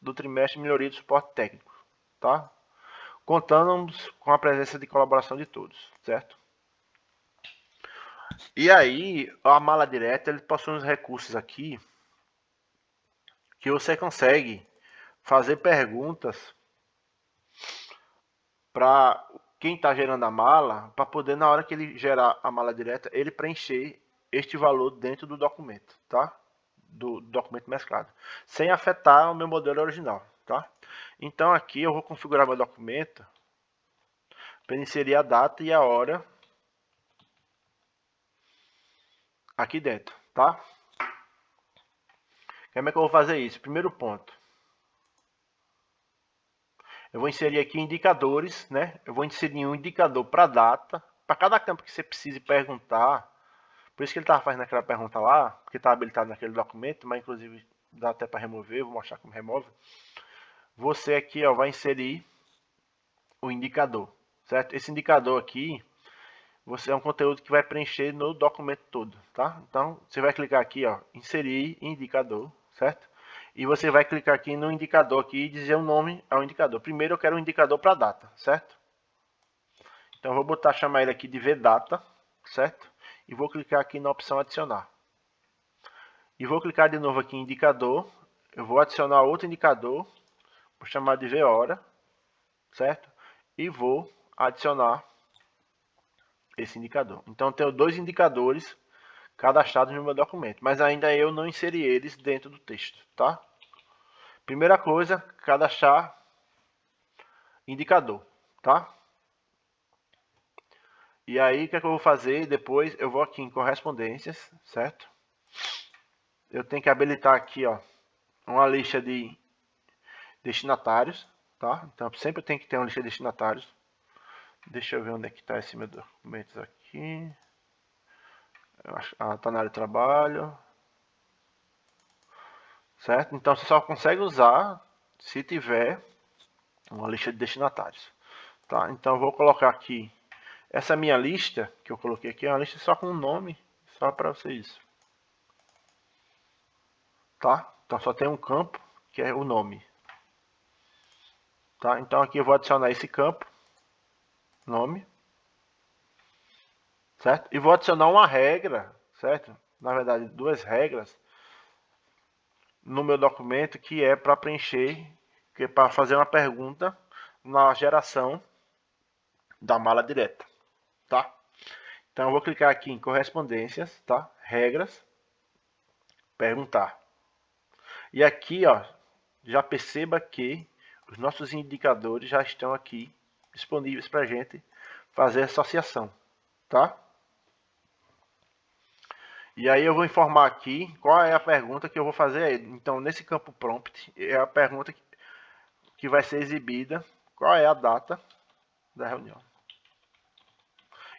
do trimestre e melhoria do suporte técnico, tá? Contamos com a presença de colaboração de todos, certo? E aí, a mala direta, ele possui uns recursos aqui que você consegue fazer perguntas para quem está gerando a mala, para poder, na hora que ele gerar a mala direta, ele preencher este valor dentro do documento, tá? Do documento mesclado, sem afetar o meu modelo original, tá? Então aqui eu vou configurar meu documento para inserir a data e a hora aqui dentro, tá? Como é que eu vou fazer isso? Primeiro ponto, eu vou inserir aqui indicadores, né? Eu vou inserir um indicador para data, para cada campo que você precise perguntar. Por isso que ele estava fazendo aquela pergunta lá, porque está habilitado naquele documento, mas inclusive dá até para remover, vou mostrar como remove. Você aqui, ó, vai inserir o indicador, certo? Esse indicador aqui, você é um conteúdo que vai preencher no documento todo, tá? Então, você vai clicar aqui, ó, inserir indicador, certo? E você vai clicar aqui no indicador aqui e dizer o nome ao indicador. Primeiro eu quero um indicador para data, certo? Então, eu vou chamar ele aqui de VData, certo? E vou clicar aqui na opção adicionar. E vou clicar de novo aqui em indicador. Eu vou adicionar outro indicador, vou chamar de VHora, certo? E vou adicionar esse indicador. Então, eu tenho dois indicadores cadastrados no meu documento, mas ainda eu não inseri eles dentro do texto, tá? Primeira coisa, cadastrar indicador, tá? E aí, o que é que eu vou fazer? Depois eu vou aqui em correspondências, certo? Eu tenho que habilitar aqui, ó, uma lista de destinatários, tá? Então, sempre tem que ter uma lista de destinatários. Deixa eu ver onde é que está esse meu documento aqui. Está na área de trabalho. Certo? Então, você só consegue usar se tiver uma lista de destinatários. Tá? Então, eu vou colocar aqui. Essa minha lista, que eu coloquei aqui, é uma lista só com o nome, só para vocês. Tá? Então, só tem um campo, que é o nome. Tá? Então, aqui eu vou adicionar esse campo, nome. Certo? E vou adicionar uma regra, certo? Na verdade, duas regras no meu documento que é para preencher, que é para fazer uma pergunta na geração da mala direta, tá? Então eu vou clicar aqui em correspondências, tá? Regras, perguntar. E aqui, ó, já perceba que os nossos indicadores já estão aqui disponíveis para a gente fazer associação, tá? E aí eu vou informar aqui qual é a pergunta que eu vou fazer a ele. Então, nesse campo prompt, é a pergunta que vai ser exibida, qual é a data da reunião.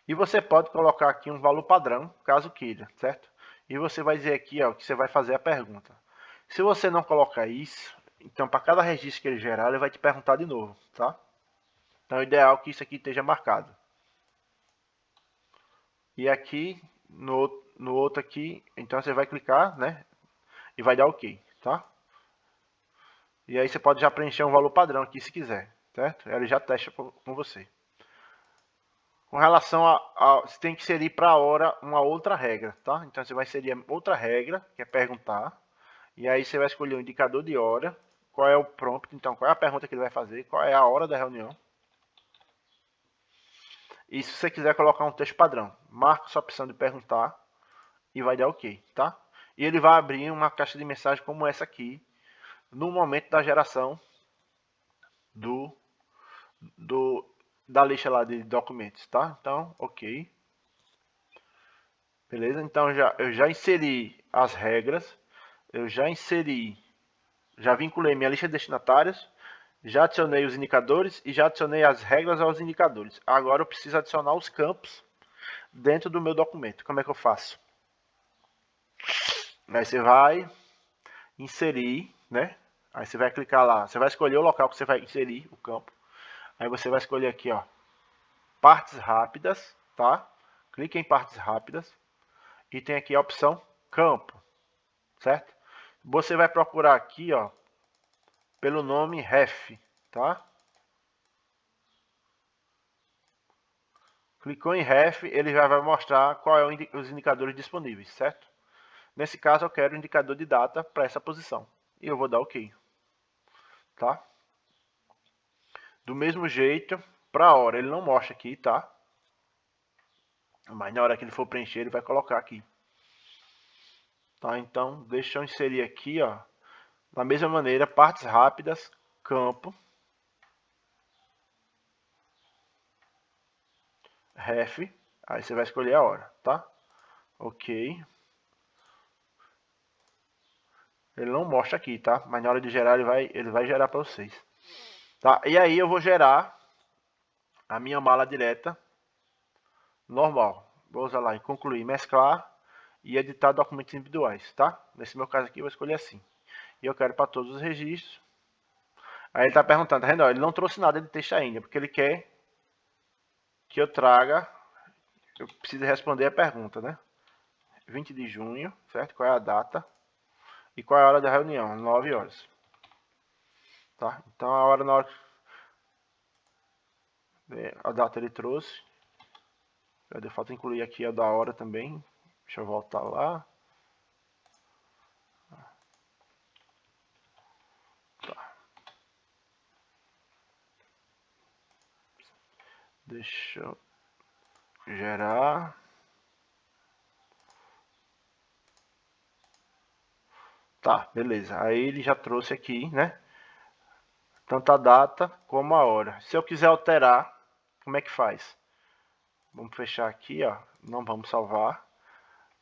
E você pode colocar aqui um valor padrão, caso queira, certo? E você vai dizer aqui, ó, que você vai fazer a pergunta. Se você não colocar isso, então para cada registro que ele gerar, ele vai te perguntar de novo, tá? Então é ideal que isso aqui esteja marcado. E aqui, no outro aqui, então você vai clicar, né? E vai dar OK, tá? E aí você pode já preencher um valor padrão aqui se quiser, certo? Ele já testa com você. Com relação você tem que inserir para a hora uma outra regra, tá? Então você vai inserir outra regra, que é perguntar. E aí você vai escolher o indicador de hora, qual é o prompt, então qual é a pergunta que ele vai fazer, qual é a hora da reunião. E se você quiser colocar um texto padrão, marca sua opção de perguntar e vai dar OK, tá? E ele vai abrir uma caixa de mensagem como essa aqui, no momento da geração da lista lá de documentos, tá? Então, ok. Beleza? Então eu já inseri as regras, eu já vinculei minha lista de destinatários, já adicionei os indicadores e já adicionei as regras aos indicadores. Agora eu preciso adicionar os campos dentro do meu documento. Como é que eu faço? Aí você vai inserir, né? Aí você vai clicar lá, você vai escolher o local que você vai inserir o campo. Aí você vai escolher aqui, ó, partes rápidas, tá? Clique em partes rápidas e tem aqui a opção campo, certo? Você vai procurar aqui, ó, pelo nome ref, tá? Clicou em ref, ele já vai mostrar qual é os indicadores disponíveis, certo? Nesse caso eu quero o indicador de data para essa posição e eu vou dar OK, tá? Do mesmo jeito, para a hora, ele não mostra aqui, tá? Mas na hora que ele for preencher, ele vai colocar aqui. Tá? Então, deixa eu inserir aqui, ó, da mesma maneira, partes rápidas, campo, ref, aí você vai escolher a hora, tá? Ok. Ele não mostra aqui, tá? Mas na hora de gerar, ele vai gerar para vocês. Tá? E aí eu vou gerar a minha mala direta normal. Vou usar lá em concluir, mesclar e editar documentos individuais, tá? Nesse meu caso aqui eu vou escolher assim. E eu quero para todos os registros. Aí ele está perguntando, tá vendo? Ele não trouxe nada de texto ainda, porque ele quer que eu traga, eu preciso responder a pergunta, né? 20 de junho, certo? Qual é a data? E qual é a hora da reunião? 9 horas. Tá? Então a hora, na hora, a data ele trouxe. De falta incluir aqui a da hora também. Deixa eu voltar lá. Tá. Deixa eu gerar. Tá, beleza. Aí ele já trouxe aqui, né? Tanto a data como a hora. Se eu quiser alterar, como é que faz? Vamos fechar aqui, ó. Não vamos salvar.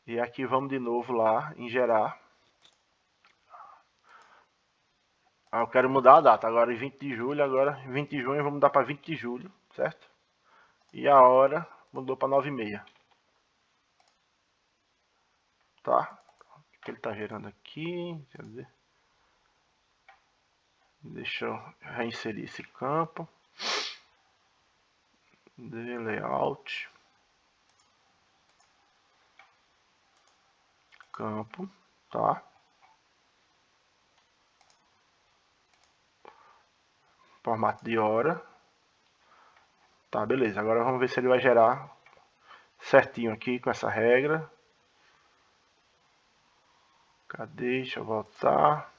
E aqui vamos de novo lá em gerar. Ah, eu quero mudar a data. Agora em 20 de julho, agora 20 de junho, vamos mudar para 20 de julho, certo? E a hora mudou para 9h30. Tá? O que ele está gerando aqui? Quer dizer, deixa eu reinserir esse campo. De layout. Campo, tá? Formato de hora. Tá, beleza. Agora vamos ver se ele vai gerar certinho aqui com essa regra. Cadê? Deixa eu voltar.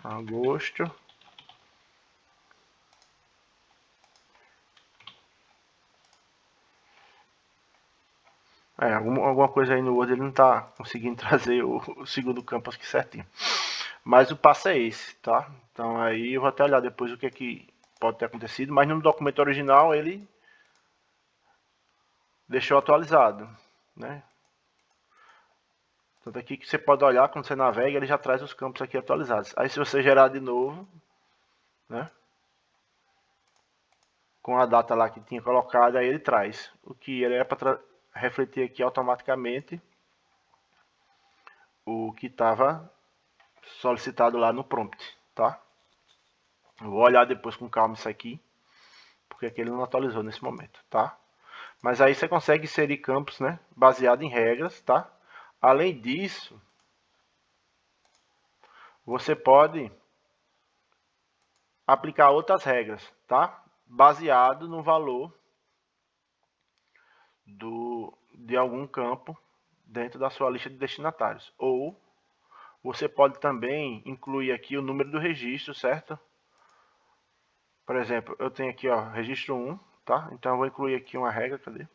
Agosto. Alguma coisa aí no Word ele não está conseguindo trazer o segundo campo aqui certinho. Mas o passo é esse, tá? Então aí eu vou até olhar depois o que é que pode ter acontecido. Mas no documento original ele deixou atualizado, né? Tanto aqui que você pode olhar quando você navega, ele já traz os campos aqui atualizados. Aí se você gerar de novo, né? Com a data lá que tinha colocado, aí ele traz o que ele é para refletir aqui automaticamente o que estava solicitado lá no prompt, tá? Eu vou olhar depois com calma isso aqui, porque aqui ele não atualizou nesse momento, tá? Mas aí você consegue inserir campos, né, baseado em regras, tá? Além disso, você pode aplicar outras regras, tá? Baseado no valor de algum campo dentro da sua lista de destinatários. Ou você pode também incluir aqui o número do registro, certo? Por exemplo, eu tenho aqui, ó, registro 1, tá? Então eu vou incluir aqui uma regra, cadê?